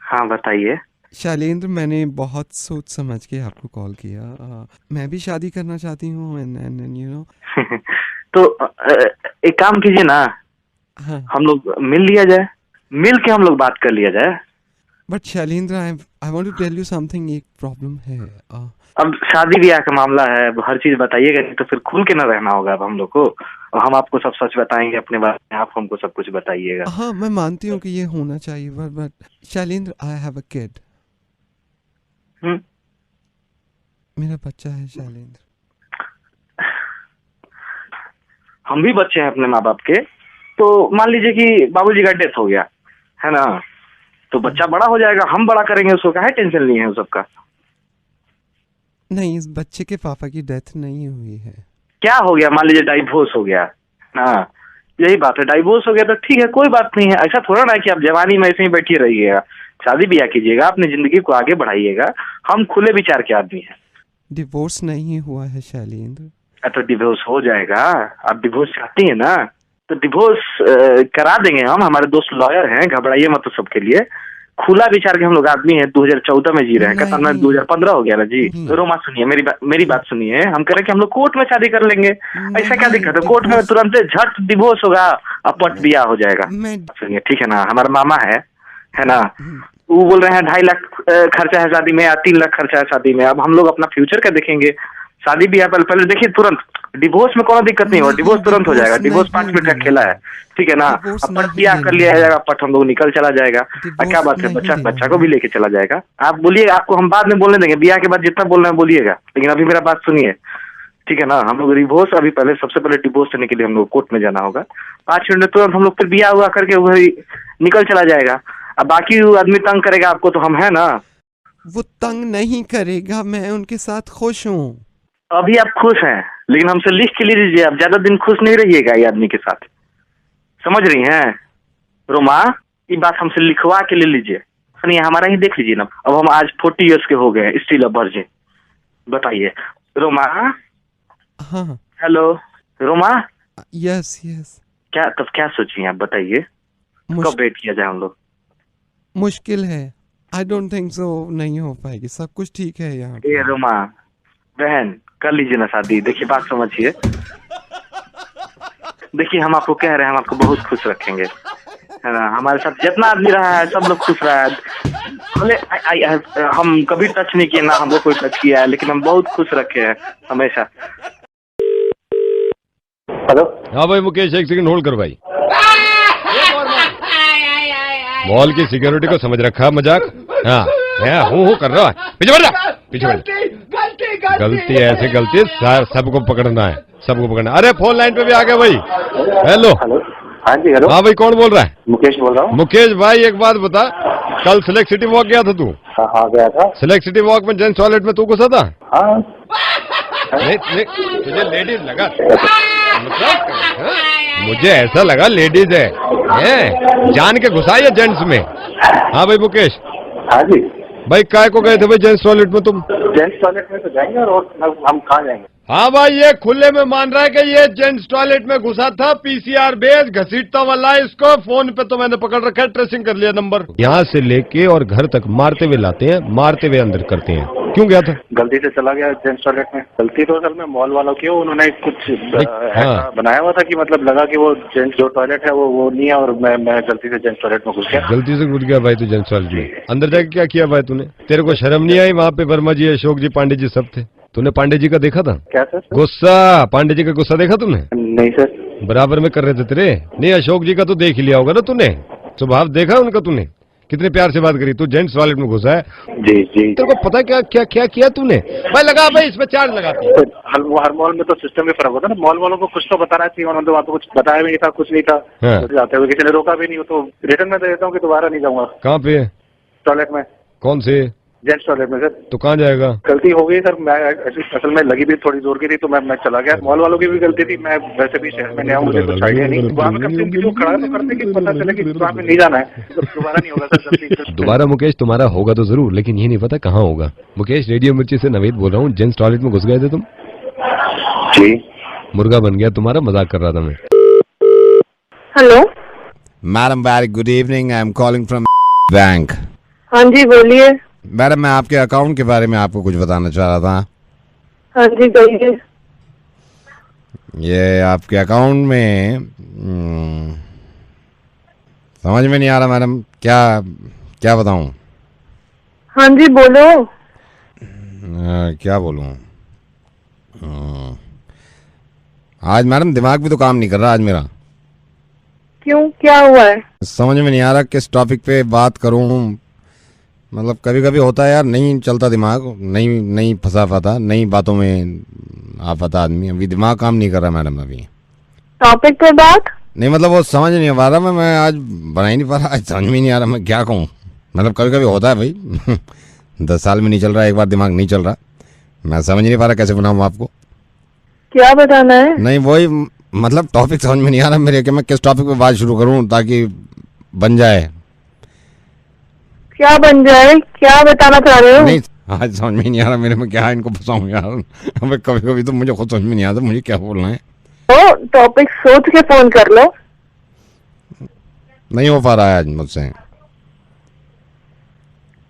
हाँ बताइए। शैलेंद्र, मैंने बहुत सोच समझ के आपको कॉल किया। मैं भी शादी करना चाहती हूँ, एंड यू नो। तो एक काम कीजिए ना, हाँ। हम लोग मिल लिया जाए, मिल के हम लोग बात कर लिया जाए। But Shailendra, I want to tell you something, एक प्रॉब्लम है। अब शादी ब्याह का मामला है, हर चीज बताइएगा, नहीं तो फिर खुल के ना रहना होगा अब हम लोग को, और हम आपको सब सच बताएंगे अपने बारे में, आप हमको सब कुछ बताइएगा। हाँ, मैं मानती हूँ कि ये होना चाहिए, but Shailendra, I have a kid. मेरा बच्चा है शैलेंद्र। हम भी बच्चे हैं अपने माँ बाप के, तो मान लीजिए कि बाबूजी का डेथ हो गया है ना, तो बच्चा बड़ा हो जाएगा, हम बड़ा करेंगे उसको, क्या है टेंशन नहीं है उस सबका। नहीं, इस बच्चे के पापा की डेथ नहीं हुई है। क्या हो गया? मान लीजिए डाइवोर्स हो गया ना, यही बात है, डाइवोर्स हो गया तो ठीक है, कोई बात नहीं है। ऐसा थोड़ा ना कि आप जवानी में ऐसे ही बैठे रहिएगा, शादी ब्याह कीजिएगा, अपनी जिंदगी को आगे बढ़ाइएगा। हम खुले विचार के आदमी हैं। डिवोर्स नहीं हुआ है शैलेंद्र। तो डिवोर्स हो जाएगा। आप डिवोर्स चाहती हैं ना, तो डिवोर्स करा देंगे हम, हमारे दोस्त लॉयर हैं, घबराइए मत तो सबके लिए। खुला विचार के हम लोग आदमी हैं, 2014 में जी रहे हैं, कहता मैं 2015 हो गया ना जी। रोमा सुनिए, मेरी बात सुनिए, हम कह रहे हैं कि हम लोग कोर्ट में शादी कर लेंगे, ऐसा क्या दिक्कत है? कोर्ट में तुरंत झट डिवोर्स होगा और पट बिया हो जाएगा। सुनिए ठीक है ना, हमारा मामा है ना, वो बोल रहे हैं 2.5 लाख खर्चा है शादी में या 3 लाख खर्चा है शादी में। अब हम लोग अपना फ्यूचर का देखेंगे, शादी भी पहले देखिए, तुरंत डिवोर्स में कोई दिक्कत नहीं हो, डिवोर्स तुरंत हो जाएगा, डिवोर्स 5 मिनट का खेला है, ठीक है ना। अब पट ब्याह कर लिया जाएगा, पट हम लोग निकल चला जाएगा, क्या बात है, बच्चा को भी लेके चला जाएगा। आप बोलिएगा, आपको हम बाद में बोलने देंगे, ब्याह के बाद जितना बोलना है बोलिएगा, लेकिन अभी मेरा बात सुनिए, ठीक है ना। हम लोग डिवोर्स अभी पहले, सबसे पहले डिवोर्स लेने के लिए हम लोग कोर्ट में जाना होगा, 5 मिनट में तुरंत हम लोग फिर ब्याह हुआ करके वही निकल चला जाएगा। अब बाकी आदमी तंग करेगा आपको तो हम है ना। वो तंग नहीं करेगा, मैं उनके साथ खुश हूँ। अभी आप खुश हैं, लेकिन हमसे लिख के ले लीजिए, आप ज्यादा दिन खुश नहीं रहिएगा ये आदमी के साथ, समझ रही हैं रोमा? ये बात हमसे लिखवा के ले लीजिए। सुनिए, हमारा ही देख लीजिए ना, अब हम आज 40 इयर्स के हो गए, स्टिल अ वर्जिन। बताइए रोमा। हाँ हेलो रोमा। Yes yes. क्या सोची आप बताइए, कब वेट किया जाए हम लोग? मुश्किल है, आई डोंट थिंक सो, नहीं हो पाएगी, सब कुछ ठीक है यहाँ। ए रोमा बहन, कर लीजिए ना शादी। देखिए बात समझिए, देखिए हम आपको कह रहे हैं, हम आपको बहुत खुश रखेंगे, है ना। हमारे साथ जितना आदमी रहा है सब लोग खुश रहा है, भले हम कभी टच नहीं किए ना, हमको कोई टच किया है, लेकिन हम बहुत खुश रखे हैं हमेशा। हेलो। हाँ भाई मुकेश, एक सेकंड होल्ड कर भाई। मॉल की सिक्योरिटी को समझ रखा मजाक? हाँ हूँ कर रहा है, पीछे बढ़ जा, पीछे बढ़ जा। गलती ऐसे गलती सबको पकड़ना है, सबको पकड़ना। अरे फोन लाइन पे भी आ गया भाई। हेलो। हाँ जी हेलो। हाँ भाई कौन बोल रहा है? मुकेश बोल रहा हूँ। मुकेश भाई एक बात बता, कल सिलेक्ट सिटी वॉक गया था तू? हाँ गया था। सिलेक्ट सिटी वॉक में जेंट्स टॉयलेट में तू घुसा था? हाँ। नहीं तुझे लेडीज लगा? मुझे ऐसा लगा लेडीज है, जान के घुसा या जेंट्स में? हाँ भाई मुकेश। हाँ जी भाई काय को गए थे भाई जेंट्स टॉयलेट में तुम? जेंट्स टॉयलेट में तो जाएंगे, और हम कहाँ जाएंगे? हाँ भाई ये खुले में मान रहा है कि ये जेंट्स टॉयलेट में घुसा था, पीसीआर बेस घसीटता वाला है इसको, फोन पे तो मैंने पकड़ रखा है, ट्रेसिंग कर लिया नंबर। यहाँ से लेके और घर तक मारते हुए लाते हैं, मारते हुए अंदर करते हैं। क्यों गया था? गलती से चला गया जेंट्स टॉयलेट में। गलती तो असल में मॉल वालों की, उन्होंने कुछ ऐसा बनाया हुआ था कि मतलब लगा कि वो जेंट्स जो टॉयलेट है वो नहीं है, और मैं गलती से जेंट्स टॉयलेट में घुस गया। गलती से घुस गया भाई तू जेंट्स टॉयलेट में? अंदर जाके क्या किया भाई तूने? तेरे को शर्म नहीं आई? वहाँ पे वर्मा जी, अशोक जी, पांडे जी सब थे, तूने पांडे जी का देखा था? क्या सर? गुस्सा, पांडे जी का गुस्सा देखा तूने? नहीं सर। बराबर में कर रहे थे तेरे। नहीं अशोक जी का तो देख ही लिया होगा ना तूने, स्वभाव देखा उनका तूने, कितने प्यार से बात करी। तू जेंट्स टॉयलेट में घुसा है? जी जी। तेरे को पता क्या क्या क्या किया तूने? भाई लगा भाई, इसमें चार्ज लगाती है। हर मॉल में तो सिस्टम में फर्क होता है ना, मॉल वालों को कुछ तो बताना चाहिए, उन्होंने वहाँ पे कुछ बताया भी नहीं था, कुछ नहीं था। जाते हुए किसी ने रोका भी नहीं, तो रिटर्न में दे देता हूँ कि दोबारा नहीं जाऊंगा। कहाँ पे? टॉयलेट में। कौन से? जेंट्स टॉयलेट में सर। तो कहाँ जाएगा? गलती हो गई सर, मैं असल में लगी भी थोड़ी जोर की थी, तो मैं चला गया। मॉल वालों की भी गलती थी, मैं वैसे भी शहर में नया हूँ, मुझे कुछ आइडिया नहीं। वहाँ पे कम से कम खड़ा तो करते कि पता चले कि वहाँ पे नहीं जाना है, तो दोबारा नहीं होगा सर। दोबारा मुकेश तुम्हारा होगा तो जरूर, लेकिन ये नहीं पता कहाँ होगा। मुकेश रेडियो मिर्ची से नवीद बोल रहा हूँ। जेंट्स टॉयलेट में घुस गए थे तुम? जी। मुर्गा बन गया तुम्हारा, मजाक कर रहा था मैं। Hello madam, very good evening, I am calling from bank. हाँ जी बोलिए। मैडम मैं आपके अकाउंट के बारे में आपको कुछ बताना चाह रहा था। हाँ जी कहिए। ये आपके अकाउंट में समझ में नहीं आ रहा मैडम, क्या बताऊं? हाँ जी बोलो। क्या बोलूं? आज मैडम दिमाग भी तो काम नहीं कर रहा आज मेरा। क्यों, क्या हुआ है? समझ में नहीं आ रहा किस टॉपिक पे बात करूं। मतलब कभी कभी होता है यार, नहीं चलता दिमाग, नहीं फंसा पाता, नई बातों में आ पाता आदमी। अभी दिमाग काम नहीं कर रहा मैडम अभी। टॉपिक पे बात नहीं, मतलब वो समझ नहीं पा रहा मैं आज बना ही नहीं पा रहा, आज समझ में नहीं आ रहा मैं क्या कहूँ। मतलब कभी कभी होता है भाई 10 साल में नहीं चल रहा, एक बार दिमाग नहीं चल रहा, मैं समझ नहीं पा रहा कैसे बनाऊँ आपको। क्या बताना है? नहीं वही मतलब टॉपिक समझ में नहीं आ रहा मेरे कि मैं किस टॉपिक पे बात शुरू करूँ ताकि बन जाए। क्या बन जाए, क्या बताना चाह रहे हो? नहीं आज समझ में नहीं आ रहा मेरे में क्या इनको फंसाऊं यार। अबे कभी कभी तो मुझे खुद समझ में नहीं आता मुझे क्या बोलना है। तो टॉपिक सोच के फोन कर लो। नहीं हो पा रहा है आज मुझसे।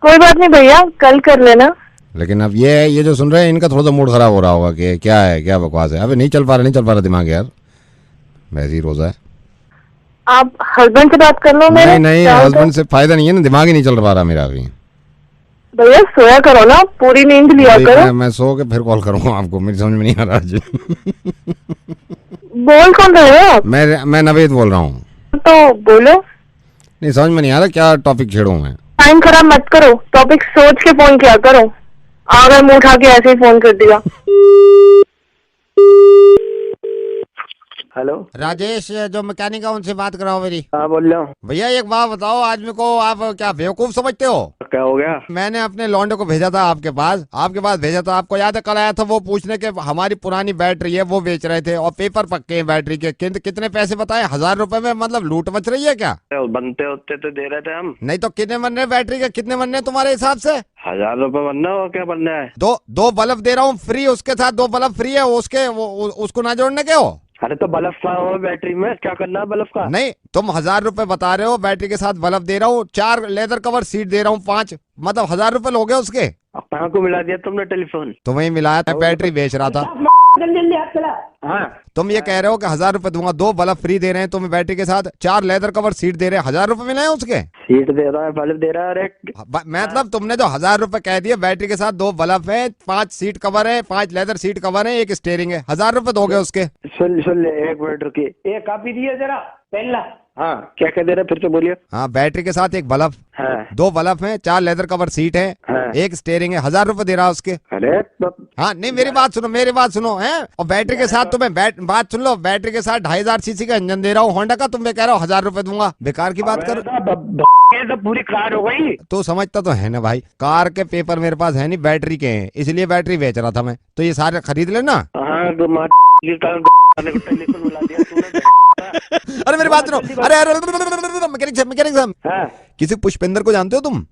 कोई बात नहीं भैया, कल कर लेना। लेकिन अब ये जो सुन रहे हैं इनका थोड़ा सा मूड खराब हो रहा होगा कि क्या है, क्या बकवास है। अबे नहीं चल पा रहा दिमाग यार, वैसे ही रोजा है। आप हस्बैंड से बात कर लो मेरे। नहीं हस्बैंड से फायदा नहीं है ना, दिमाग ही नहीं चल पा रहा मेरा अभी। भैया सोया करो ना, पूरी नींद लिया करो। मैं सो के फिर कॉल करूंगा आपको, मेरी समझ में नहीं आ रहा आज। बोल कौन रहे हो? मैं नवेद बोल रहा हूँ। तो बोलो। नहीं समझ में नहीं आ रहा क्या टॉपिक छेड़ूं मैं। टाइम खराब मत करो, टॉपिक सोच के फोन किया करो। अगर मुंह उठा के ऐसे ही फोन कर दिया। हेलो राजेश, जो मैकेनिक है उनसे बात कराओ मेरी। हाँ बोल रहा हूँ। भैया एक बात बताओ, आज मेरे को आप क्या बेवकूफ समझते हो? क्या हो गया? मैंने अपने लौंडे को भेजा था आपके पास भेजा था। आपको याद है कल आया था वो पूछने के हमारी पुरानी बैटरी है वो बेच रहे थे और पेपर पक्के हैं बैटरी के। कितने पैसे बताए? 1000 रुपए में मतलब लूट मच रही है क्या? बनते होते तो दे रहे थे हम। नहीं तो कितने बनने बैटरी के, कितने बनने तुम्हारे हिसाब से? 1000 रुपए बनना हो, क्या बनना है? दो बल्ब दे रहा हूँ फ्री, उसके साथ 2 बल्ब फ्री है, उसको ना जोड़ने के हो। अरे तो बल्ब का हो बैटरी में, क्या करना है बल्ब का? नहीं तुम 1000 रुपए बता रहे हो, बैटरी के साथ बल्ब दे रहा हूँ, 4 लेदर कवर सीट दे रहा हूँ, 5 मतलब 1000 रुपए लोगे उसके। कहाँ को मिला दिया तुमने टेलीफोन? तुम्हें मिलाया था, बैटरी बेच रहा था। हाँ तुम ये कह रहे हो कि 1000 रुपए दूंगा, 2 बल्ब फ्री दे रहे हैं तुम्हें बैटरी के साथ, 4 लेदर कवर सीट दे रहे हैं, 1000 रुपए मिले हैं उसके। सीट दे रहा है, बल्ब दे रहा है। अरे मतलब तुमने जो 1000 रुपए कह दिए, बैटरी के साथ 2 बल्ब है, 5 सीट कवर है, 5 लेदर सीट कवर है, 1 स्टीयरिंग है, 1000 रुपए दोगे उसके। सुन ले, 1 मिनट रुकिए, एक कॉपी दिए जरा पेन ला। हाँ क्या कह दे रहे, फिर से बोलिए। हाँ बैटरी के साथ 1 बल्ब, हाँ। 2 बल्ब है, 4 लेदर कवर सीट है, हाँ। 1 स्टीयरिंग है, 1000 रुपए दे रहा उसके। अरे हाँ नहीं मेरी बात सुनो है। और बैटरी के साथ तुम्हें बात सुन लो, बैटरी के साथ 2500 सीसी का इंजन दे रहा हूँ होंडा का, तुम्हें कह रहा हूँ 1000 रुपए दूंगा, बेकार की बात करो। तो पूरी कार हो गई। तो समझता तो है ना भाई, कार के पेपर मेरे पास है नहीं, बैटरी के हैं, इसलिए बैटरी बेच रहा था मैं। तो ये सारे खरीद लेना। अरे मेरी बात सुनो, अरे मैकेनिक साहब, किसी पुष्पेंद्र को जानते हो तुम?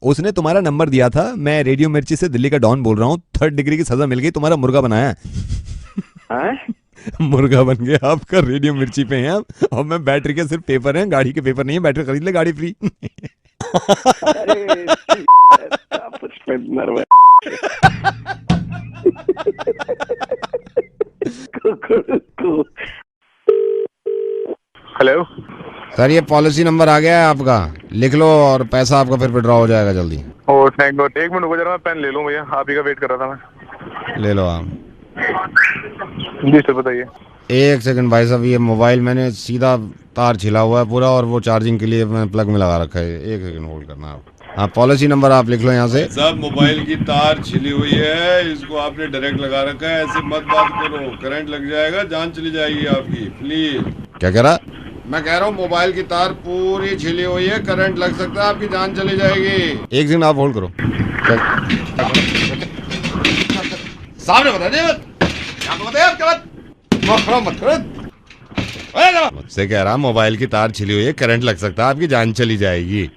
उसने तुम्हारा नंबर दिया था। मैं रेडियो मिर्ची से दिल्ली का डॉन बोल रहा हूँ, 3rd डिग्री की सजा मिल गई, तुम्हारा मुर्गा बनाया। मुर्गा बन गया आपका, रेडियो मिर्ची पे हैं आप। और मैं बैटरी के सिर्फ पेपर हैं, गाड़ी के पेपर नहीं है। बैटरी खरीद ले, गाड़ी फ्री। हेलो सर, ये पॉलिसी नंबर आ गया है आपका, लिख लो और पैसा आपका फिर विड्रॉ हो जाएगा जल्दी। ओ थैंक गॉड, 1 मिनट रुको जरा, मैं पेन ले लूँ भैया, आप ही का वेट कर रहा था मैं। ले लो आप। जी सर बताइए। 1 सेकंड भाई साहब, ये मोबाइल मैंने सीधा तार छिला हुआ है पूरा, और वो चार्जिंग के लिए मैंने प्लग में लगा रखा है। 1 सेकंड होल्ड करना आप। हाँ पॉलिसी नंबर आप लिख लो यहाँ से। सब मोबाइल की तार छिली हुई है, इसको आपने डायरेक्ट लगा रखा है, ऐसे मत बात करो, करंट लग जाएगा, जान चली जाएगी आपकी, प्लीज। क्या कह रहा? मैं कह रहा हूँ मोबाइल की तार पूरी छिली हुई है, करंट लग सकता है, आपकी जान चली जाएगी। 1 सेकंड आप होल्ड करो। सामने बता दे, मुझसे कह रहा मोबाइल की तार छिली हुई है, करंट लग सकता है, आपकी जान चली जाएगी।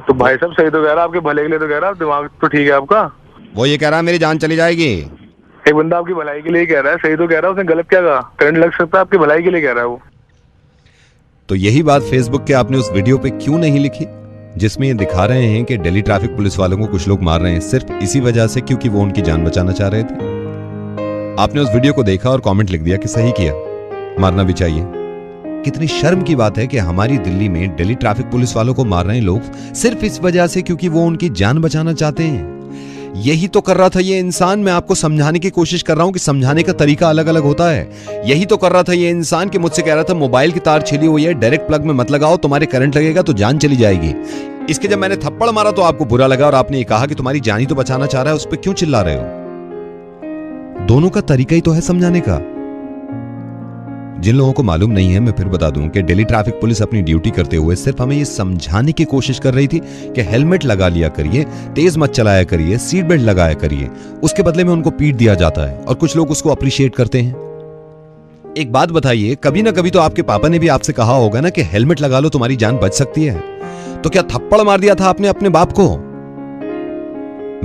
तो भाई साहब सही तो कह रहा, आपके भले के लिए तो कह रहा, दिमाग तो ठीक है आपका। वो ये कह रहा मेरी जान चली जाएगी। एक बंदा आपकी भलाई के लिए कह रहा है, सही तो कह रहा है, उसने गलत क्या कहा? करंट लग सकता है, आपकी भलाई के लिए कह रहा है वो। तो यही बात फेसबुक के आपने उस वीडियो पे क्यों नहीं लिखी, जिसमें ये दिखा रहे हैं कि दिल्ली ट्रैफिक पुलिस वालों को कुछ लोग मार रहे हैं सिर्फ इसी वजह से क्योंकि वो उनकी जान बचाना चाह रहे थे। आपने उस वीडियो को देखा और कमेंट लिख दिया कि सही किया, मारना भी चाहिए। कितनी शर्म की बात है कि हमारी दिल्ली में दिल्ली ट्रैफिक पुलिस वालों को मार रहे हैं लोग सिर्फ इस वजह से क्योंकि वो उनकी जान बचाना चाहते हैं। यही तो कर रहा था ये इंसान, मैं आपको समझाने की कोशिश कर रहा हूं कि समझाने का तरीका अलग अलग होता है। यही तो कर रहा था ये इंसान कि मुझसे कह रहा था मोबाइल की तार छिली हुई है, डायरेक्ट प्लग में मत लगाओ, तुम्हारे करंट लगेगा तो जान चली जाएगी। इसके जब मैंने थप्पड़ मारा तो आपको बुरा लगा और आपने ये कहा कि तुम्हारी जान ही तो बचाना चाह रहा है, उस पर क्यों चिल्ला रहे हो? दोनों का तरीका ही तो है समझाने का। जिन लोगों को मालूम नहीं है, मैं फिर बता दूं कि दिल्ली ट्रैफिक पुलिस अपनी ड्यूटी करते हुए सिर्फ हमें ये समझाने की कोशिश कर रही थी कि हेलमेट लगा लिया करिए, तेज मत चलाया करिए, सीट बेल्ट लगाया करिए। उसके बदले में उनको पीट दिया जाता है और कुछ लोग उसको अप्रिशिएट करते हैं। एक बात बताइए, कभी ना कभी तो आपके पापा ने भी आपसे कहा होगा ना कि हेलमेट लगा लो तुम्हारी जान बच सकती है। तो क्या थप्पड़ मार दिया था आपने अपने बाप को?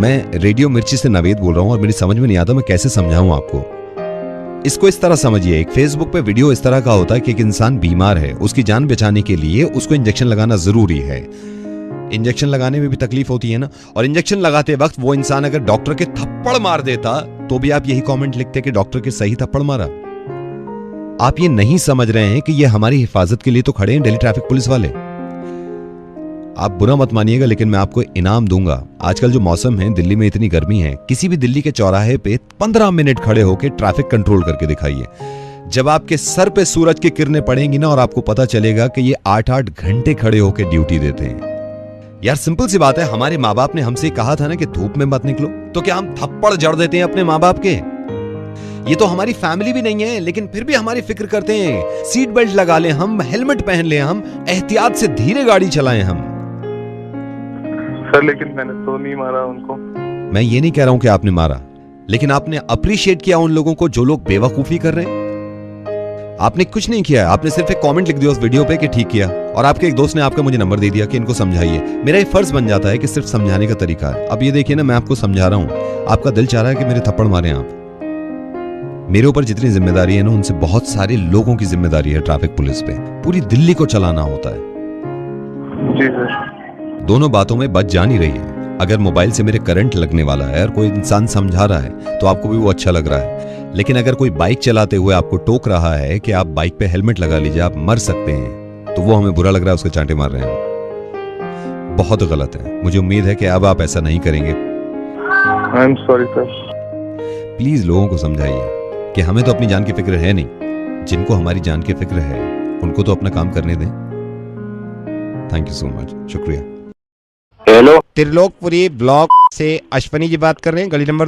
मैं रेडियो मिर्ची से नवेद बोल रहा हूं और मेरी समझ में नहीं आता मैं कैसे समझाऊं आपको। इसको इस तरह समझिए, एक फेसबुक पे वीडियो इस तरह का होता है कि एक इंसान बीमार है, उसकी जान बचाने के लिए उसको इंजेक्शन लगाना जरूरी है। इंजेक्शन लगाने में भी तकलीफ होती है ना, और इंजेक्शन लगाते वक्त वो इंसान अगर डॉक्टर के थप्पड़ मार देता तो भी आप यही कमेंट लिखते कि डॉक्टर के सही थप्पड़ मारा। आप ये नहीं समझ रहे हैं कि ये हमारी हिफाजत के लिए तो खड़े हैं दिल्ली ट्रैफिक पुलिस वाले। आप बुरा मत मानिएगा, लेकिन मैं आपको इनाम दूंगा। आजकल जो मौसम है, दिल्ली में इतनी गर्मी है, किसी भी दिल्ली के चौराहे पे 15 मिनट खड़े होकर ट्रैफिक कंट्रोल करके दिखाइए। जब आपके सर पे सूरज की किरणें पड़ेंगी ना, और आपको पता चलेगा कि ये 8-8 घंटे खड़े होकर ड्यूटी देते हैं। यार सिंपल सी बात है, हमारे माँ बाप ने हमसे कहा था ना कि धूप में मत निकलो, तो क्या हम थप्पड़ जड़ देते हैं अपने माँ बाप के? ये तो हमारी फैमिली भी नहीं है, लेकिन फिर भी हमारी फिक्र करते हैं। सीट बेल्ट लगा लें हम, हेलमेट पहन लें हम, एहतियात से धीरे गाड़ी चलाएं हम। सर लेकिन मैंने तो नहीं मारा उनको। मैं ये नहीं कह रहा हूं कि आपने मारा, लेकिन आपने अप्रिशिएट किया उन लोगों को जो लोग बेवकूफी कर रहे हैं। आपने कुछ नहीं किया, आपने सिर्फ एक कमेंट लिख दिया उस वीडियो पे कि ठीक किया, और आपके एक दोस्त ने आपका मुझे नंबर दे दिया कि इनको समझाइए। मेरा ये फर्ज बन जाता है कि सिर्फ समझाने का तरीका है। अब ये देखिए ना, मैं आपको समझा रहा हूं, आपका दिल चाह रहा है कि मेरे थप्पड़ मारें आप। मेरे ऊपर जितनी जिम्मेदारी है ना, उनसे बहुत सारे लोगों की जिम्मेदारी है ट्रैफिक पुलिस पे। पूरी दिल्ली को चलाना होता है। जी सर। दोनों बातों में बच जा नहीं रही है। अगर मोबाइल से मेरे करंट लगने वाला है और कोई इंसान समझा रहा है तो आपको भी वो अच्छा लग रहा है, लेकिन अगर कोई बाइक चलाते हुए आपको टोक रहा है कि आप बाइक पे हेलमेट लगा लीजिए, आप मर सकते हैं, तो वो हमें बुरा लग रहा है, उसके चांटे मार रहे हैं। बहुत गलत है। मुझे उम्मीद है कि अब आप ऐसा नहीं करेंगे। I am sorry sir. Please लोगों को समझाइए कि हमें तो अपनी जान की फिक्र है नहीं, जिनको हमारी जान की फिक्र है उनको तो अपना काम करने दें। थैंक यू सो मच, शुक्रिया। हेलो, त्रिलोकपुरी ब्लॉक से अश्वनी जी बात कर रहे हैं, गली नंबर।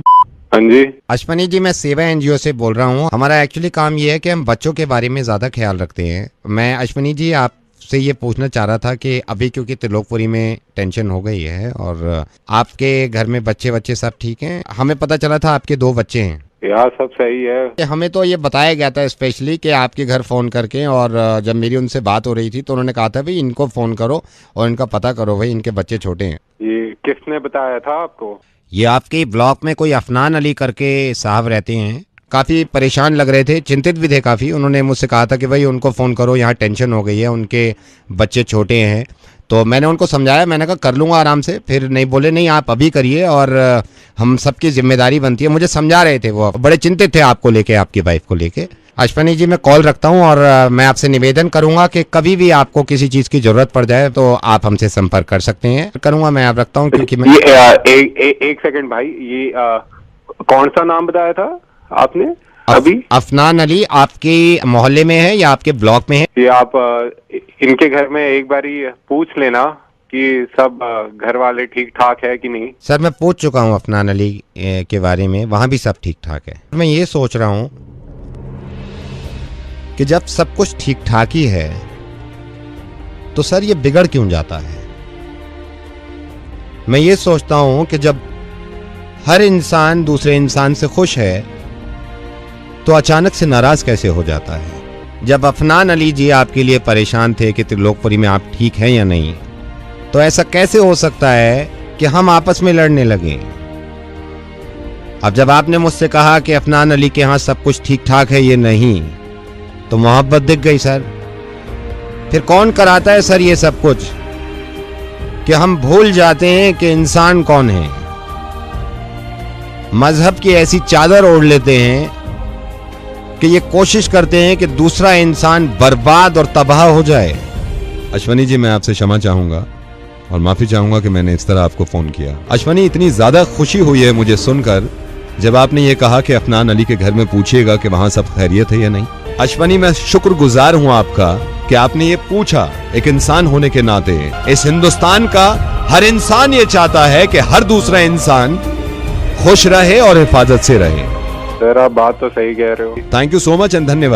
हाँ जी अश्वनी जी, मैं सेवा एनजीओ से बोल रहा हूँ। हमारा एक्चुअली काम ये है कि हम बच्चों के बारे में ज्यादा ख्याल रखते हैं। मैं अश्वनी जी आपसे ये पूछना चाह रहा था कि अभी क्योंकि त्रिलोकपुरी में टेंशन हो गई है और आपके घर में बच्चे सब ठीक हैं, हमें पता चला था आपके 2 बच्चे हैं। यार सब सही है। हमें तो ये बताया गया था स्पेशली कि आपके घर फोन करके, और जब मेरी उनसे बात हो रही थी तो उन्होंने कहा था भाई इनको फोन करो और इनका पता करो, भाई इनके बच्चे छोटे हैं। ये किसने बताया था आपको? ये आपके ब्लॉक में कोई अफनान अली करके साहब रहते हैं, काफी परेशान लग रहे थे, चिंतित भी थे काफी। उन्होंने मुझसे कहा था कि भाई उनको फोन करो, यहाँ टेंशन हो गई है, उनके बच्चे छोटे हैं। तो मैंने उनको समझाया, मैंने कहा कर लूंगा आराम से, फिर नहीं बोले नहीं आप अभी करिए और हम सबकी जिम्मेदारी बनती है। मुझे समझा रहे थे, वो बड़े चिंतित थे आपको लेके, आपकी वाइफ को लेके। अश्वनी जी, मैं कॉल रखता हूं और मैं आपसे निवेदन करूंगा कि कभी भी आपको किसी चीज की जरूरत पड़ जाए तो आप हमसे संपर्क कर सकते हैं। करूंगा मैं, आप रखता हूं क्योंकि मैं एक सेकंड भाई, ये कौन सा नाम बताया था आपने अभी? अफनान अली आपके मोहल्ले में है या आपके ब्लॉक में है? ये आप इनके घर में एक बारी पूछ लेना कि सब घर वाले ठीक ठाक है कि नहीं। सर मैं पूछ चुका हूँ अफनान अली के बारे में, वहां भी सब ठीक ठाक है। मैं ये सोच रहा हूँ कि जब सब कुछ ठीक ठाक ही है तो सर ये बिगड़ क्यों जाता है? मैं ये सोचता हूं कि जब हर इंसान दूसरे इंसान से खुश है तो अचानक से नाराज कैसे हो जाता है? जब अफनान अली जी आपके लिए परेशान थे कि त्रिलोकपुरी में आप ठीक हैं या नहीं, तो ऐसा कैसे हो सकता है कि हम आपस में लड़ने लगे? अब जब आपने मुझसे कहा कि अफनान अली के यहाँ सब कुछ ठीक ठाक है, ये नहीं, तो मोहब्बत दिख गई सर। फिर कौन कराता है सर ये सब कुछ कि हम भूल जाते हैं कि इंसान कौन है। मजहब की ऐसी चादर ओढ़ लेते हैं कि ये कोशिश करते हैं कि दूसरा इंसान बर्बाद और तबाह हो जाए। अश्वनी जी, मैं आपसे क्षमा चाहूंगा और माफी चाहूंगा कि मैंने इस तरह आपको फोन किया। अश्वनी, इतनी ज्यादा खुशी हुई है मुझे सुनकर जब आपने ये कहा कि अफनान अली के घर में पूछिएगा कि वहां सब खैरियत है या नहीं। अश्वनी, मैं शुक्रगुजार हूं आपका कि आपने ये पूछा। एक इंसान होने के नाते इस हिंदुस्तान का हर इंसान ये चाहता है कि हर दूसरा इंसान खुश रहे और हिफाजत से रहे। सर आप बात तो सही कह रहे हो। Thank you so much and धन्यवाद।